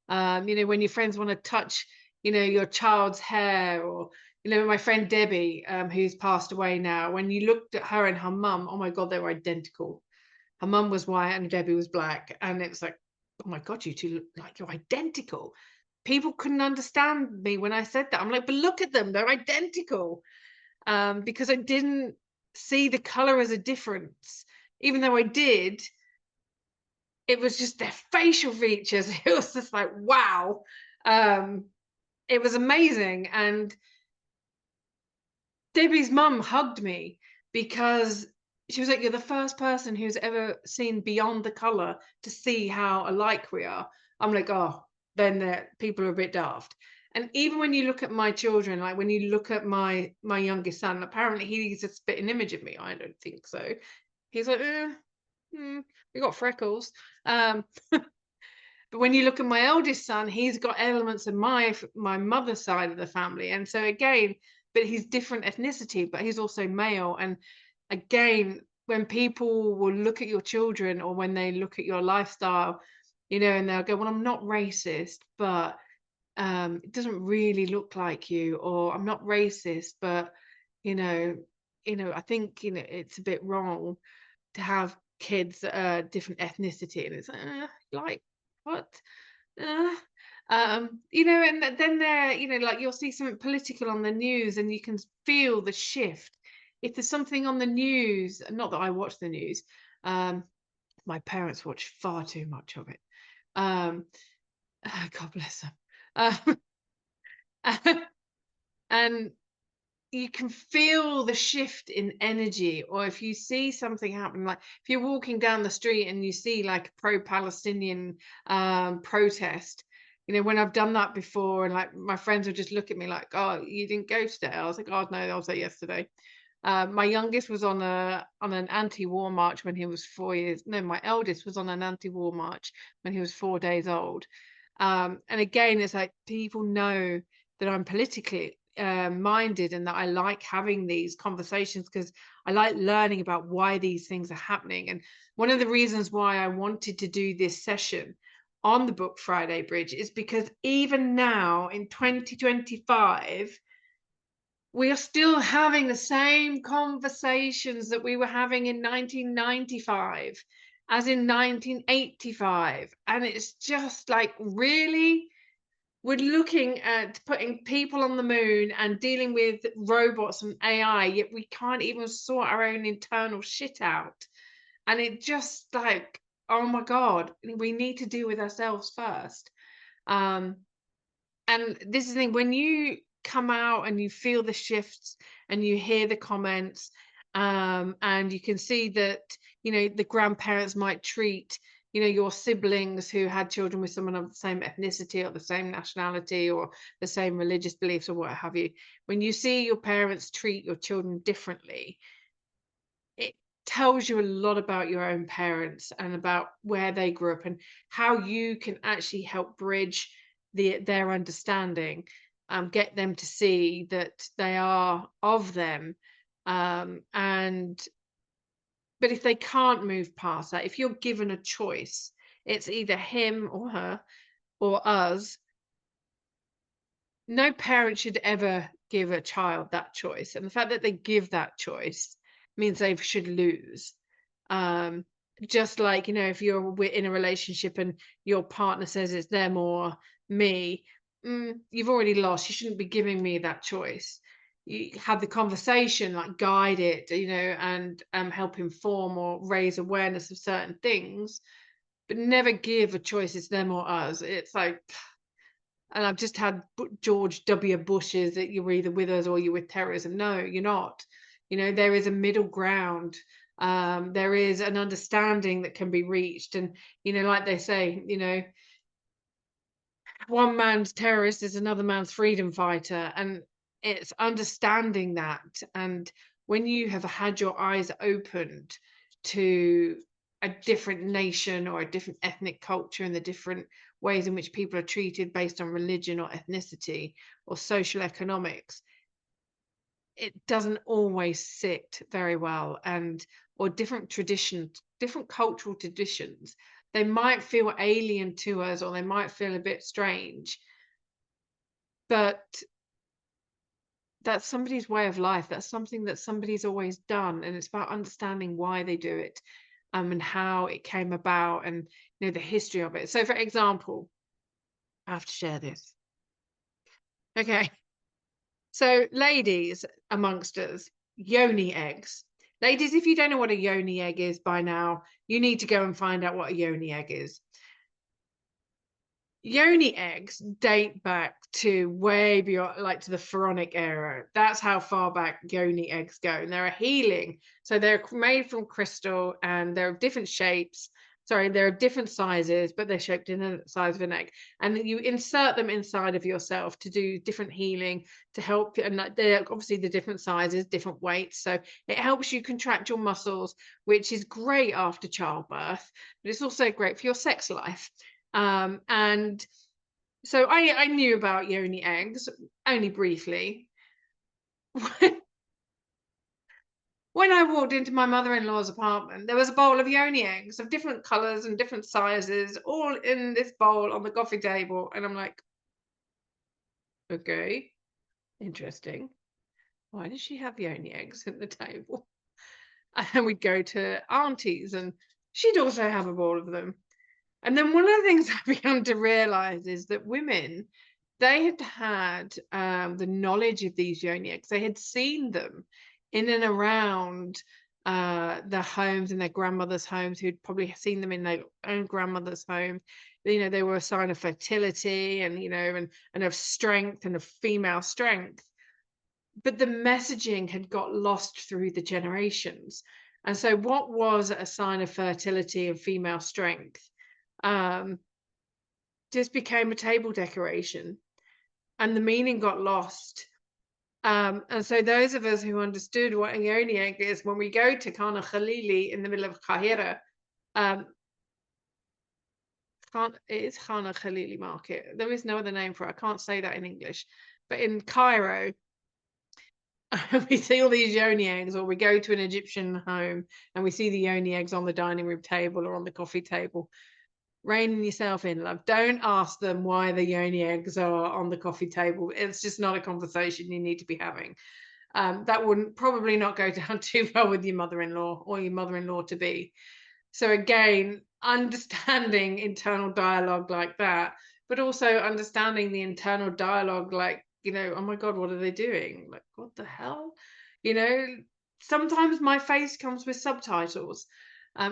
when your friends want to touch, your child's hair, or, my friend Debbie, who's passed away now, when you looked at her and her mum, oh my God, they were identical. Her mum was white and Debbie was black. And it was like, oh my God, you two look like you're identical. People couldn't understand me when I said that. I'm like, but look at them, they're identical. Because I didn't see the color as a difference. Even though I did, it was just their facial features. It was just like, wow. Um, it was amazing. And Debbie's mum hugged me, because she was like, "You're the first person who's ever seen beyond the color to see how alike we are." I'm like, "Oh, then people are a bit daft." And even when you look at my children, like when you look at my youngest son, apparently he's a spitting image of me. I don't think so. He's like, we got freckles. Um, but when you look at my eldest son, he's got elements of my mother's side of the family. And so again, but he's different ethnicity, but he's also male. And again, when people will look at your children, or when they look at your lifestyle, and they'll go, "Well, I'm not racist, but it doesn't really look like you," or "I'm not racist, but you know, I think it's a bit wrong to have kids that are different ethnicity." And it's like, what? Uh, and then they're, like, you'll see something political on the news, and you can feel the shift. If there's something on the news, not that I watch the news, um, my parents watch far too much of it. Um, God bless them. Um, and you can feel the shift in energy. Or if you see something happen, like if you're walking down the street and you see like a pro-Palestinian protest, when I've done that before, and like my friends will just look at me like, "Oh, you didn't go today?" I was like, "Oh no, I was there yesterday." My youngest was on an anti-war march when he was 4 years. No, my eldest was on an anti-war march when he was 4 days old. And again, it's like people know that I'm politically minded, and that I like having these conversations, because I like learning about why these things are happening. And one of the reasons why I wanted to do this session on the Book Friday Bridge is because even now in 2025, we are still having the same conversations that we were having in 1995 as in 1985. And it's just like, really? We're looking at putting people on the moon and dealing with robots and AI, yet we can't even sort our own internal shit out. And it just like, oh my God, we need to deal with ourselves first. Um, and this is the thing, when you come out and you feel the shifts and you hear the comments, and you can see that, the grandparents might treat, your siblings who had children with someone of the same ethnicity or the same nationality or the same religious beliefs or what have you. When you see your parents treat your children differently, it tells you a lot about your own parents and about where they grew up, and how you can actually help bridge their understanding. get them to see that they are of them. And but if they can't move past that, if you're given a choice, it's either him or her or us. No parent should ever give a child that choice, and the fact that they give that choice means they should lose. Um, just like, if in a relationship and your partner says it's them or me, you've already lost. You shouldn't be giving me that choice. You have the conversation, like guide it, and help inform or raise awareness of certain things, but never give a choice it's them or us. It's like, and I've just had George W. Bush's that you're either with us or you're with terrorism. No, you're not. There is a middle ground. There is an understanding that can be reached. And, like they say, one man's terrorist is another man's freedom fighter. And it's understanding that. And when you have had your eyes opened to a different nation or a different ethnic culture and the different ways in which people are treated based on religion or ethnicity or social economics, it doesn't always sit very well. And or different traditions, different cultural traditions, they might feel alien to us or they might feel a bit strange, but that's somebody's way of life. That's something that somebody's always done, and it's about understanding why they do it, and how it came about, and the history of it. So, for example, I have to share this. Okay, so ladies amongst us, yoni eggs. Ladies, if you don't know what a yoni egg is by now, you need to go and find out what a yoni egg is. Yoni eggs date back to way beyond, like to the pharaonic era. That's how far back yoni eggs go. And they're a healing. So they're made from crystal and they're of different shapes. Sorry, they're of different sizes, but they're shaped in the size of an egg. And you insert them inside of yourself to do different healing to help. And they're obviously the different sizes, different weights. So it helps you contract your muscles, which is great after childbirth, but it's also great for your sex life. And so I knew about yoni eggs only briefly. When I walked into my mother-in-law's apartment, there was a bowl of yoni eggs of different colors and different sizes, all in this bowl on the coffee table. And I'm like, okay, interesting. Why does she have yoni eggs at the table? And we'd go to aunties and she'd also have a bowl of them. And then one of the things I began to realize is that women, they had the knowledge of these yoni eggs. They had seen them in and around their homes and their grandmother's homes, who'd probably seen them in their own grandmother's home. They were a sign of fertility and, and of strength and of female strength. But the messaging had got lost through the generations. And so what was a sign of fertility and female strength just became a table decoration, and the meaning got lost. And so those of us who understood what a yoni egg is, when we go to Khana Khalili in the middle of Kahira, it is Khana Khalili market. There is no other name for it. I can't say that in English. But in Cairo, we see all these yoni eggs, or we go to an Egyptian home and we see the yoni eggs on the dining room table or on the coffee table. Reining yourself in, love. Don't ask them why the yoni eggs are on the coffee table. It's just not a conversation you need to be having. That wouldn't probably not go down too well with your mother-in-law or your mother-in-law to be. So again, understanding internal dialogue like that, but also understanding the internal dialogue like, oh my God, what are they doing? Like, what the hell? Sometimes my face comes with subtitles.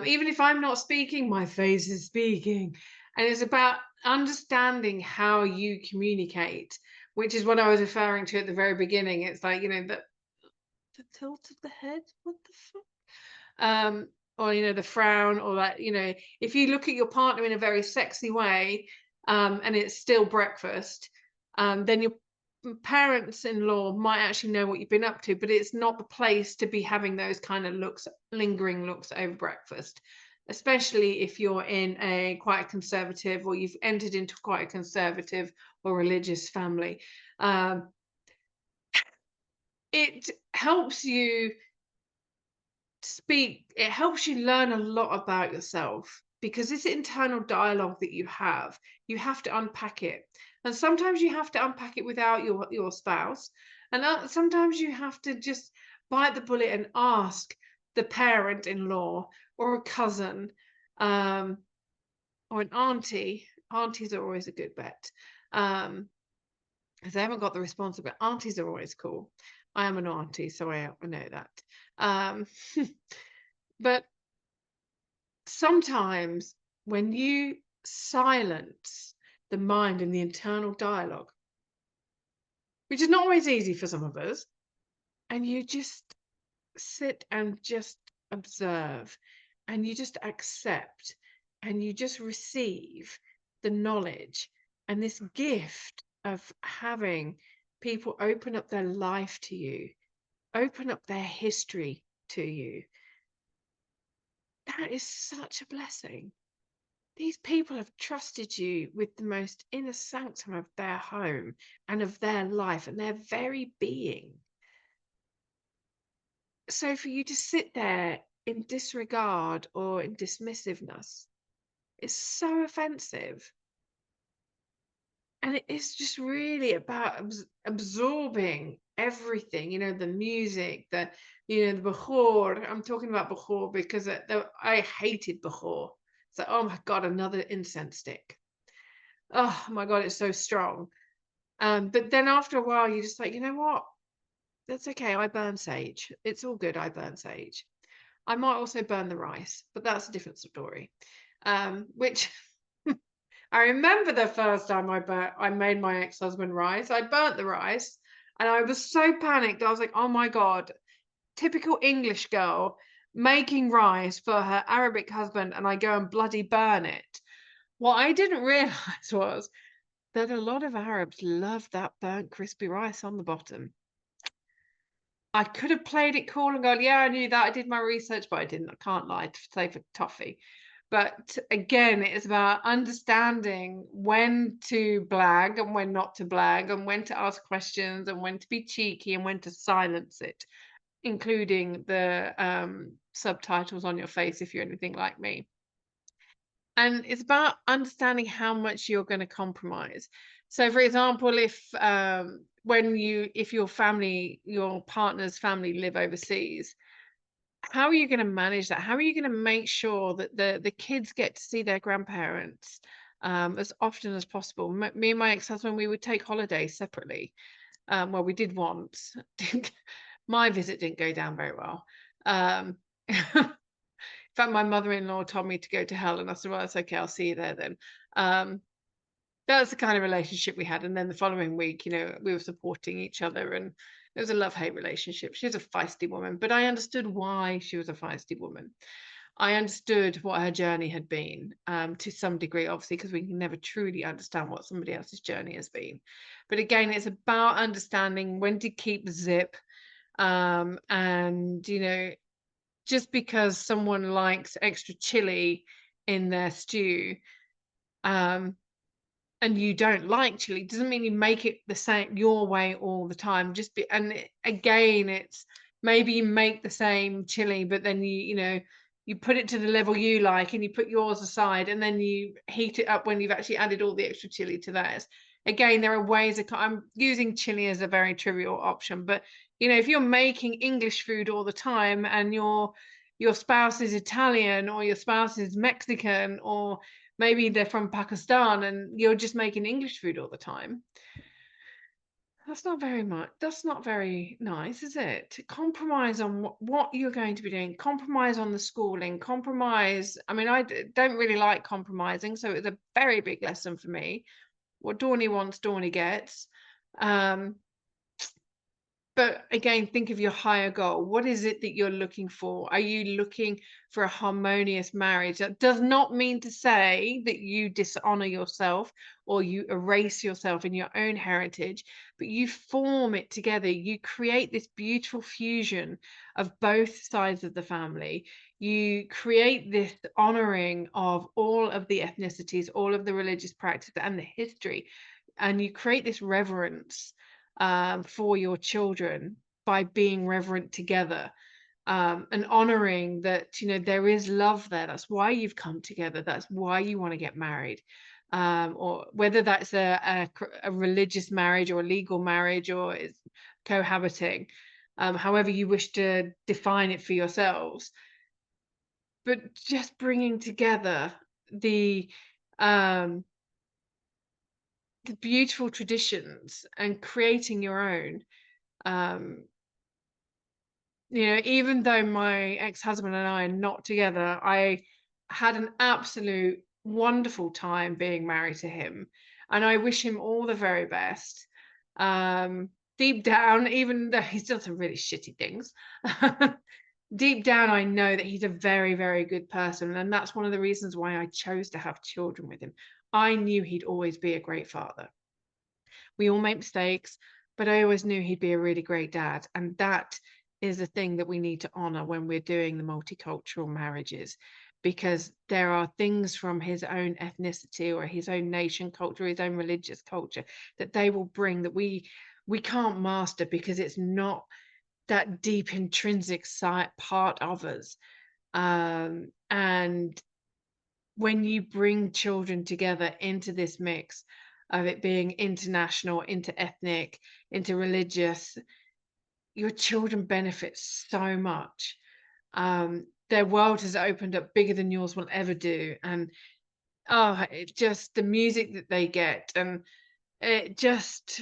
Even if I'm not speaking, my face is speaking. And it's about understanding how you communicate, which is what I was referring to at the very beginning. It's like, the tilt of the head, what the fuck? Or, the frown, or that, if you look at your partner in a very sexy way, and it's still breakfast, then your parents-in-law might actually know what you've been up to, but it's not the place to be having those kind of looks, lingering looks over breakfast, especially if you're in quite a conservative, or you've entered into quite a conservative or religious family. Um, it helps you it helps you learn a lot about yourself because this internal dialogue that you have to unpack it. And sometimes you have to unpack it without your spouse. And sometimes you have to just bite the bullet and ask the parent-in-law or a cousin, um, or an auntie. Aunties are always a good bet. Because they haven't got the responsibility. Aunties are always cool. I am an auntie, so I know that. Um, but sometimes when you silence the mind and the internal dialogue, which is not always easy for some of us, and you just sit and just observe and you just accept and you just receive the knowledge and this gift of having people open up their life to you, open up their history to you, that is such a blessing. These people have trusted you with the most inner sanctum of their home and of their life and their very being. So for you to sit there in disregard or in dismissiveness is so offensive. And it is just really about absorbing everything, the music, the Bachor. I'm talking about Bachor because I hated Bachor. So, oh my God, another incense stick. Oh my God, it's so strong. But then after a while, you're just like, you know what? That's okay. I burn sage. It's all good. I burn sage. I might also burn the rice, but that's a different story. Which I remember the first time I made my ex-husband rice. I burnt the rice and I was so panicked. I was like, oh my God, typical English girl making rice for her Arabic husband, and I go and bloody burn it. What I didn't realize was that a lot of Arabs love that burnt crispy rice on the bottom. I could have played it cool and gone, yeah, I knew that. I did my research, but I didn't. I can't lie to say for toffee. But again, it is about understanding when to blag and when not to blag, and when to ask questions and when to be cheeky and when to silence it, including the subtitles on your face if you're anything like me. And it's about understanding how much you're going to compromise. So, for example, if your partner's family live overseas, how are you going to manage that? How are you going to make sure that the kids get to see their grandparents as often as possible? Me and my ex-husband, we would take holidays separately. Well, we did once. My visit didn't go down very well. In fact, my mother-in-law told me to go to hell, and I said, well, that's okay, I'll see you there then. That's the kind of relationship we had. And then the following week, we were supporting each other, and it was a love-hate relationship. She was a feisty woman, but I understood why she was a feisty woman. I understood what her journey had been, to some degree, obviously, because we can never truly understand what somebody else's journey has been. But again, it's about understanding when to keep zip, and just because someone likes extra chili in their stew, and you don't like chili, doesn't mean you make it the same your way all the time. Again, it's maybe you make the same chili, but then you put it to the level you like and you put yours aside, and then you heat it up when you've actually added all the extra chili to theirs. Again, there are ways I'm using chili as a very trivial option, but if you're making English food all the time and your spouse is Italian or your spouse is Mexican, or maybe they're from Pakistan and you're just making English food all the time, that's not very nice, is it? Compromise on what you're going to be doing, compromise on the schooling, compromise. I mean, don't really like compromising, so it's a very big lesson for me. What Dawny wants, Dawny gets. But again, think of your higher goal. What is it that you're looking for? Are you looking for a harmonious marriage? That does not mean to say that you dishonor yourself or you erase yourself in your own heritage, but you form it together. You create this beautiful fusion of both sides of the family. You create this honoring of all of the ethnicities, all of the religious practice and the history, and you create this reverence for your children by being reverent together, and honoring that, there is love there. That's why you've come together. That's why you want to get married. Or whether that's a religious marriage or a legal marriage or it's cohabiting, however you wish to define it for yourselves. But just bringing together the um, the beautiful traditions and creating your own. Um, even though my ex-husband and I are not together, I had an absolute wonderful time being married to him, and I wish him all the very best. Um, Deep down, even though he's done some really shitty things, deep down, I know that he's a very, very good person, and that's one of the reasons why I chose to have children with him. I knew he'd always be a great father. We all make mistakes, but I always knew he'd be a really great dad. And that is a thing that we need to honor when we're doing the multicultural marriages, because there are things from his own ethnicity or his own nation culture, his own religious culture that they will bring that we can't master because it's not that deep intrinsic part of us. And when you bring children together into this mix of it being international, interethnic, interreligious, your children benefit so much. Their world has opened up bigger than yours will ever do. And it just the music that they get, and it just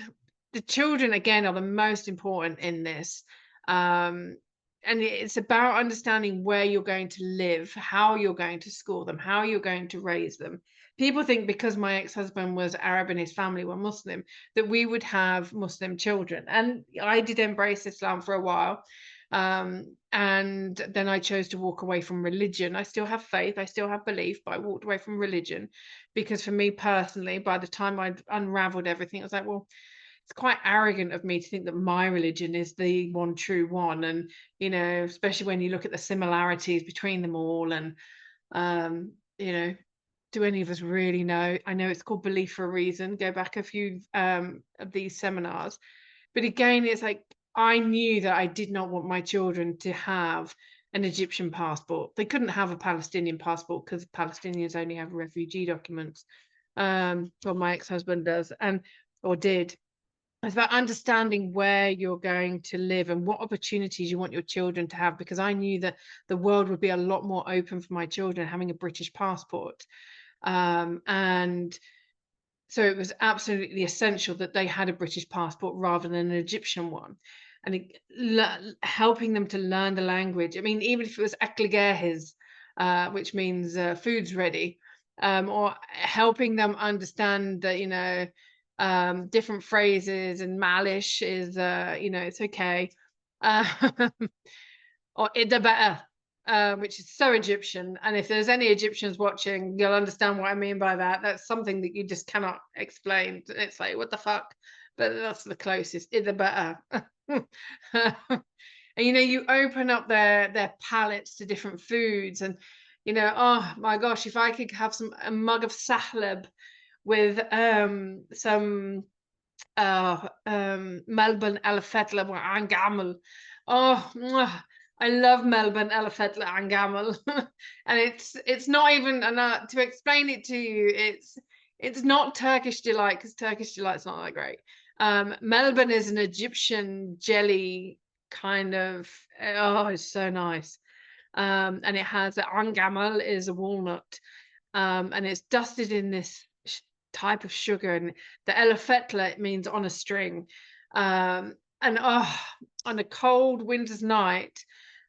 the children again are the most important in this. Um, and it's about understanding where you're going to live, how you're going to school them, how you're going to raise them. People think because my ex-husband was Arab and his family were Muslim, that we would have Muslim children. And I did embrace Islam for a while. And then I chose to walk away from religion. I still have faith, I still have belief, but I walked away from religion because for me personally, by the time I'd unraveled everything, I was like, well, it's quite arrogant of me to think that my religion is the one true one. And, especially when you look at the similarities between them all. And, um, you know, do any of us really know? I know it's called belief for a reason. Go back a few of these seminars. But again, it's like I knew that I did not want my children to have an Egyptian passport. They couldn't have a Palestinian passport because Palestinians only have refugee documents. Well, my ex-husband does, or did. It's about understanding where you're going to live and what opportunities you want your children to have, because I knew that the world would be a lot more open for my children having a British passport. And so it was absolutely essential that they had a British passport rather than an Egyptian one. And helping them to learn the language. I mean, even if it was Akligehiz, which means food's ready, or helping them understand that, different phrases, and malish is, it's okay. Or idaba'ah, which is so Egyptian. And if there's any Egyptians watching, you'll understand what I mean by that. That's something that you just cannot explain. It's like, what the fuck? But that's the closest. Idaba'ah. And you open up their palates to different foods, and oh my gosh, if I could have a mug of sahlab with some Melbourne Elefetla Angamel. Oh, I love Melbourne Elefetla Angamel. And it's not even to explain it to you, it's not Turkish delight, because Turkish delight's not that great. Melbourne is an Egyptian jelly kind of, it's so nice. And it has angamel is a walnut, and it's dusted in this type of sugar, and the elefetla, it means on a string. And on a cold winter's night,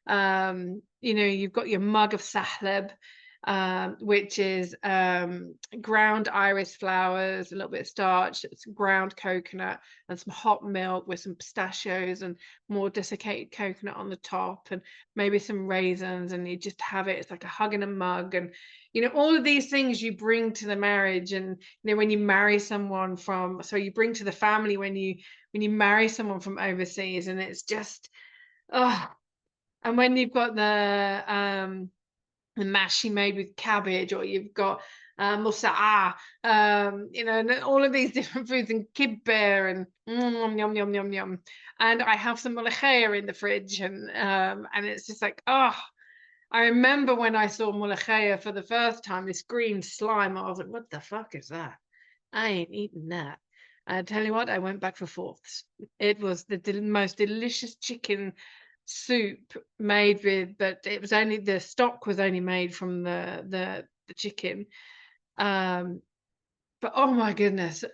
you've got your mug of sahlab, which is ground iris flowers, a little bit of starch, some ground coconut, and some hot milk with some pistachios and more desiccated coconut on the top, and maybe some raisins, and you just have it. It's like a hug in a mug. And all of these things you bring to the marriage. And when you marry someone you bring to the family when you marry someone from overseas. And it's just and when you've got the mash you made with cabbage, or you've got musa'a, you know, and all of these different foods, and kibbe, and yum, yum, yum, yum. And I have some mulachea in the fridge, and it's just like, oh, I remember when I saw mulachea for the first time, this green slime, I was like, what the fuck is that? I ain't eating that. I tell you what, I went back for fourths. It was the most delicious chicken soup made with, but it was only, the stock was only made from the chicken. But oh my goodness,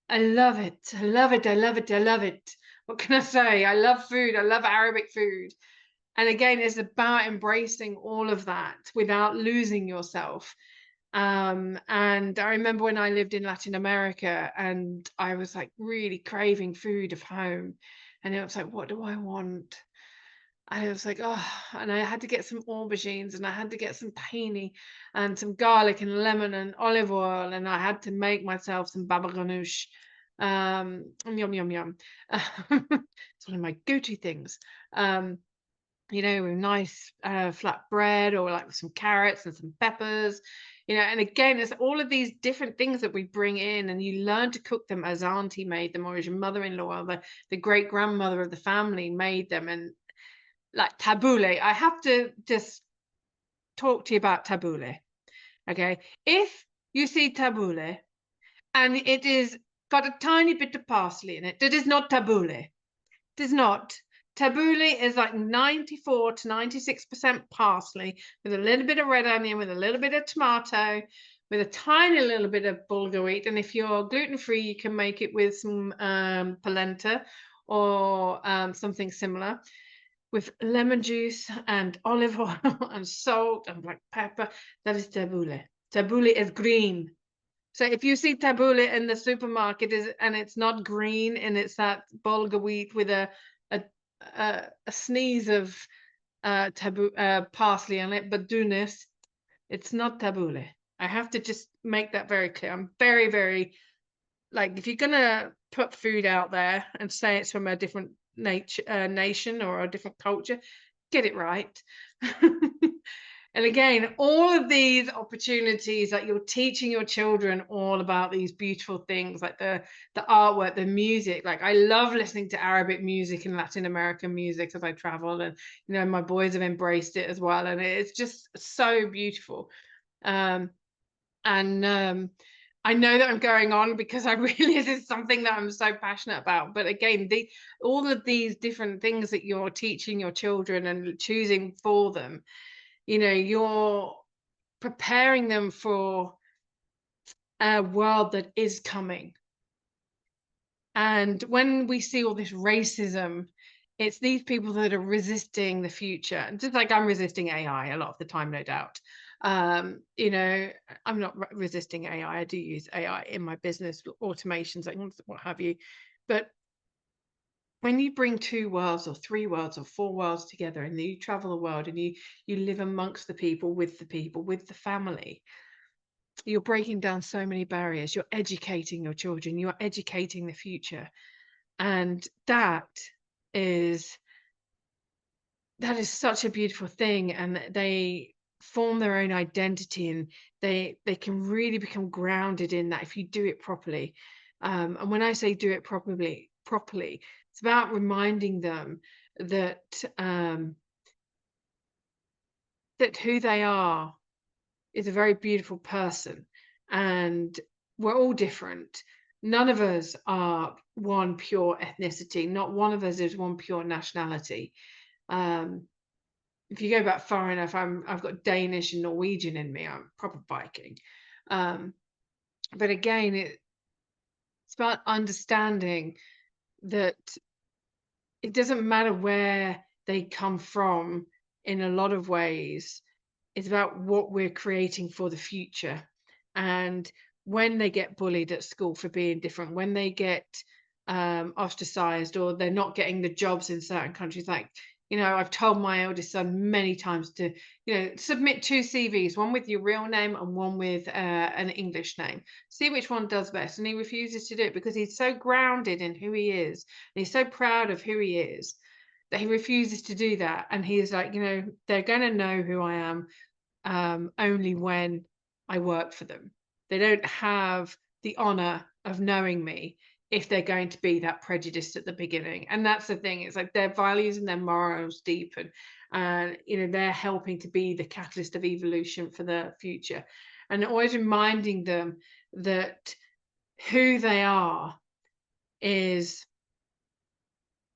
I love it. I love it. I love it. I love it. What can I say? I love food. I love Arabic food. And again, it's about embracing all of that without losing yourself. And I remember when I lived in Latin America and I was like really craving food of home. And it was like, what do I want? I was like, oh, and I had to get some aubergines and I had to get some tahini and some garlic and lemon and olive oil. And I had to make myself some baba ganoush. Yum, yum, yum. It's one of my go-to things. You know, with nice flat bread, or like with some carrots and some peppers, you know. And again, it's all of these different things that we bring in, and you learn to cook them as auntie made them, or as your mother-in-law, or the great grandmother of the family made them. And like tabbouleh, I have to just talk to you about tabbouleh. Okay, if you see tabbouleh and it is got a tiny bit of parsley in it, that is not tabbouleh. It is not. Tabbouleh is like 94 to 96% parsley with a little bit of red onion, with a little bit of tomato, with a tiny little bit of bulgur wheat. And if you're gluten-free, you can make it with some polenta or something similar, with lemon juice and olive oil and salt and black pepper. That is tabbouleh. Tabbouleh is green. So if you see tabbouleh in the supermarket, and it's not green and it's that bulgur wheat with a sneeze of parsley on it, but dunis, it's not tabbouleh. I have to just make that very clear. I'm very, very, like, if you're gonna put food out there and say it's from a different nation or a different culture, get it right. And again, all of these opportunities that you're teaching your children all about these beautiful things, like the artwork, the music. Like, I love listening to Arabic music and Latin American music as I travel, and you know, my boys have embraced it as well, and it's just so beautiful. Um, and I know that I'm going on because I really, this is something that I'm so passionate about. But again, all of these different things that you're teaching your children and choosing for them, you know, you're preparing them for a world that is coming. And when we see all this racism, it's these people that are resisting the future. And just like I'm resisting AI a lot of the time, no doubt. You know, I'm not resisting AI. I do use AI in my business, automations, like what have you. But when you bring two worlds or three worlds or four worlds together, and you travel the world, and you live amongst the people, with the family, you're breaking down so many barriers. You're educating your children, you're educating the future. And is that is such a beautiful thing. And they form their own identity, and they can really become grounded in that if you do it properly. And when I say do it properly, it's about reminding them that that who they are is a very beautiful person, and we're all different. None of us are one pure ethnicity. Not one of us is one pure nationality. If you go back far enough, I've got Danish and Norwegian in me. I'm proper Viking. But again, it's about understanding that it doesn't matter where they come from. In a lot of ways, it's about what we're creating for the future. And when they get bullied at school for being different, when they get ostracized, or they're not getting the jobs in certain countries, like, you know, I've told my eldest son many times to, you know, submit two CVs, one with your real name and one with an English name. See which one does best. And he refuses to do it because he's so grounded in who he is, and he's so proud of who he is, that he refuses to do that. And he's like, you know, they're going to know who I am only when I work for them. They don't have the honor of knowing me if they're going to be that prejudiced at the beginning. And that's the thing. It's like their values and their morals deepen. And they're helping to be the catalyst of evolution for the future. And always reminding them that who they are is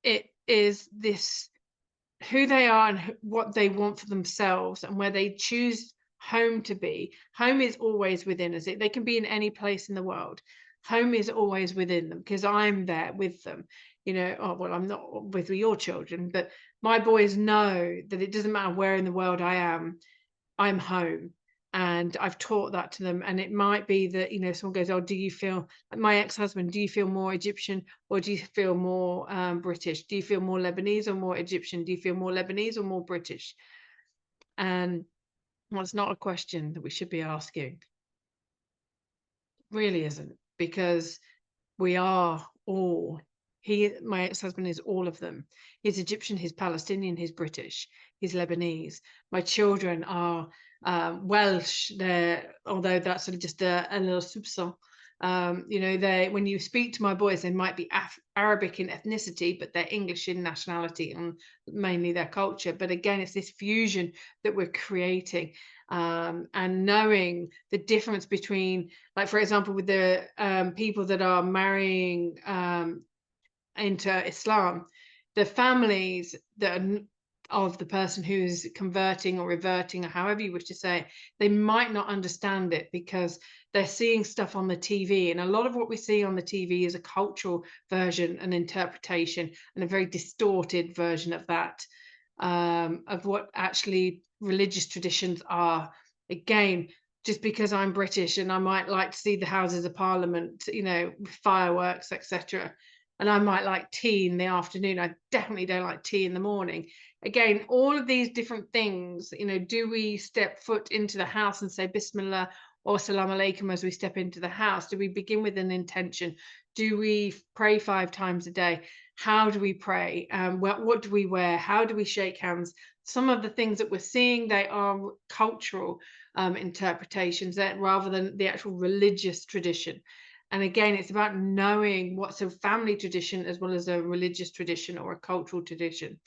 it is this who they are and what they want for themselves and where they choose home to be. Home is always within us. They can be in any place in the world. Home is always within them because I'm there with them. Oh, well, I'm not with your children, but my boys know that it doesn't matter where in the world I am, I'm home. And I've taught that to them. And it might be that, someone goes, oh, do you feel like my ex-husband, do you feel more Egyptian or do you feel more British? Do you feel more Lebanese or more Egyptian? Do you feel more Lebanese or more British? And well, it's not a question that we should be asking. Really isn't, because we are all my ex-husband is all of them. He's Egyptian, he's Palestinian, he's British, he's Lebanese. My children are Welsh. Although that's sort of just a little soupçon. When you speak to my boys, they might be Arabic in ethnicity, but they're English in nationality and mainly their culture. But again, it's this fusion that we're creating. And knowing the difference between, like, for example, with the people that are marrying into Islam, the families that are of the person who's converting or reverting, or however you wish to say it, they might not understand it because they're seeing stuff on the TV. And a lot of what we see on the TV is a cultural version, an interpretation, and a very distorted version of that, of what actually religious traditions are. Again, just because I'm British and I might like to see the Houses of Parliament, with fireworks, etc., and I might like tea in the afternoon, I definitely don't like tea in the morning. Again, all of these different things, do we step foot into the house and say Bismillah or Salam Alaikum as we step into the house? Do we begin with an intention? Do we pray 5 times a day? How do we pray? What do we wear? How do we shake hands? Some of the things that we're seeing, they are cultural interpretations that rather than the actual religious tradition. And again, it's about knowing what's a family tradition as well as a religious tradition or a cultural tradition.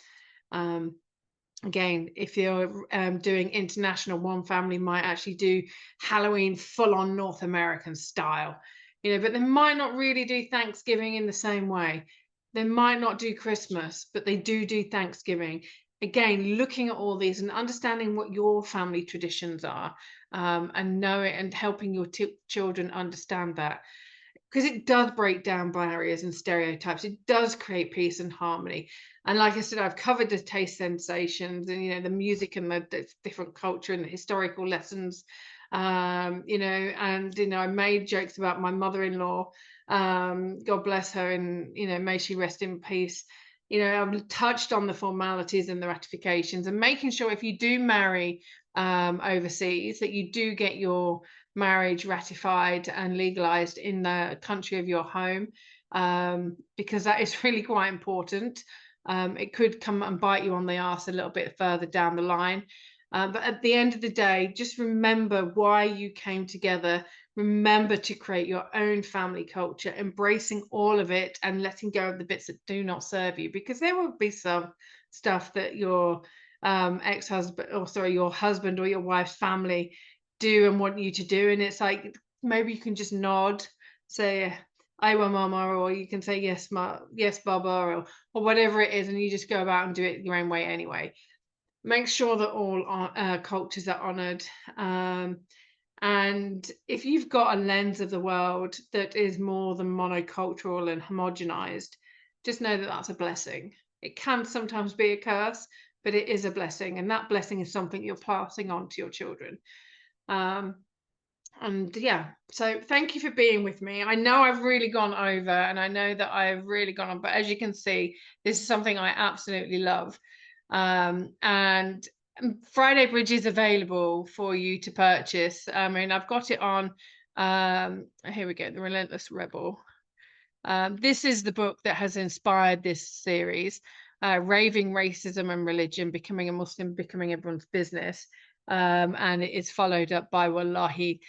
Again, if you're doing international, one family might actually do Halloween full on North American style, but they might not really do Thanksgiving in the same way. They might not do Christmas, but they do Thanksgiving. Again, looking at all these and understanding what your family traditions are, and knowing and helping your children understand that. Because it does break down barriers and stereotypes. It does create peace and harmony. And like I said, I've covered the taste sensations and, the music and the different culture and the historical lessons, and, I made jokes about my mother-in-law, God bless her, and, may she rest in peace. I've touched on the formalities and the ratifications and making sure if you do marry overseas that you do get your marriage ratified and legalized in the country of your home, because that is really quite important. It could come and bite you on the arse a little bit further down the line. But at the end of the day, just remember why you came together. Remember to create your own family culture, embracing all of it and letting go of the bits that do not serve you, because there will be some stuff that your ex-husband, or sorry, your husband or your wife's family do and want you to do. And it's like, maybe you can just nod, say, Iwa mama, or you can say, yes, yes, Baba, or whatever it is. And you just go about and do it your own way anyway. Make sure that all cultures are honored. And if you've got a lens of the world that is more than monocultural and homogenized, just know that that's a blessing. It can sometimes be a curse, but it is a blessing. And that blessing is something you're passing on to your children. And yeah, so thank you for being with me. I know I've really gone over, and I know that I've really gone on, but as you can see, this is something I absolutely love. And Friday Bridge is available for you to purchase. I mean, I've got it on, here we go, The Relentless Rebel. This is the book that has inspired this series, Raving Racism and Religion, Becoming a Muslim, Becoming Everyone's Business. and it is followed up by Wallahi,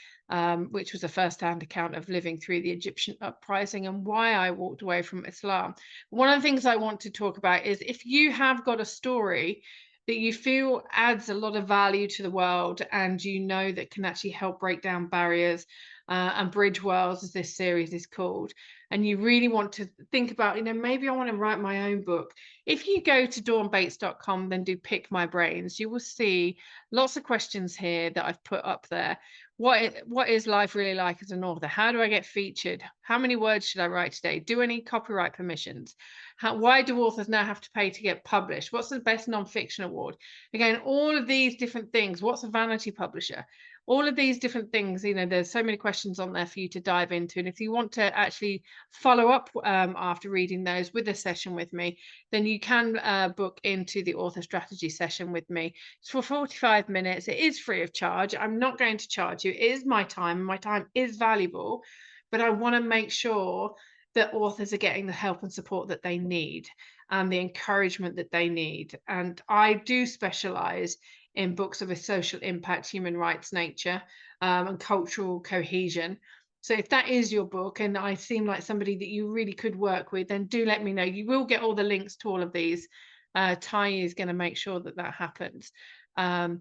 which was a first-hand account of living through the Egyptian uprising and why I walked away from Islam. One of the things I want to talk about is if you have got a story that you feel adds a lot of value to the world and you know that can actually help break down barriers and bridge worlds, as this series is called, and you really want to think about, maybe I want to write my own book. If you go to dawnbates.com, then do Pick My Brains, you will see lots of questions here that I've put up there. What is life really like as an author? How do I get featured? How many words should I write today? Do I need copyright permissions? Why do authors now have to pay to get published? What's the best nonfiction award? Again, all of these different things. What's a vanity publisher? All of these different things, there's so many questions on there for you to dive into. And if you want to actually follow up after reading those with a session with me, then you can book into the author strategy session with me. It's for 45 minutes. It is free of charge. I'm not going to charge you. It is my time, and my time is valuable, but I want to make sure that authors are getting the help and support that they need and the encouragement that they need. And I do specialize in books of a social impact, human rights nature, and cultural cohesion. So if that is your book and I seem like somebody that you really could work with, then do let me know. You will get all the links to all of these. Tai is going to make sure that that happens. And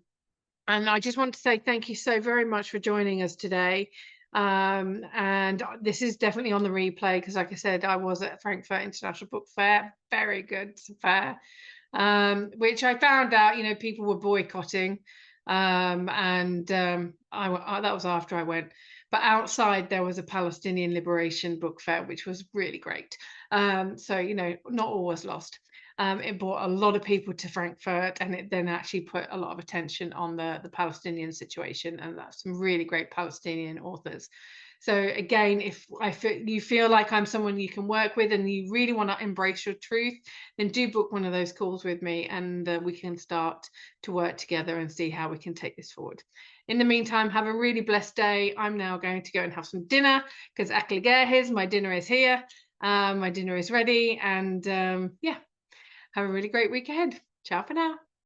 I just want to say thank you so very much for joining us today. And this is definitely on the replay because, like I said, I was at Frankfurt International Book Fair. Very good fair. Which I found out, people were boycotting, and that was after I went. But outside there was a Palestinian Liberation Book Fair, which was really great. So not all was lost. It brought a lot of people to Frankfurt, and it then actually put a lot of attention on the Palestinian situation, and that's some really great Palestinian authors. So again, if you feel like I'm someone you can work with and you really want to embrace your truth, then do book one of those calls with me, and we can start to work together and see how we can take this forward. In the meantime, have a really blessed day. I'm now going to go and have some dinner because my dinner is here. My dinner is ready, and yeah, have a really great week ahead. Ciao for now.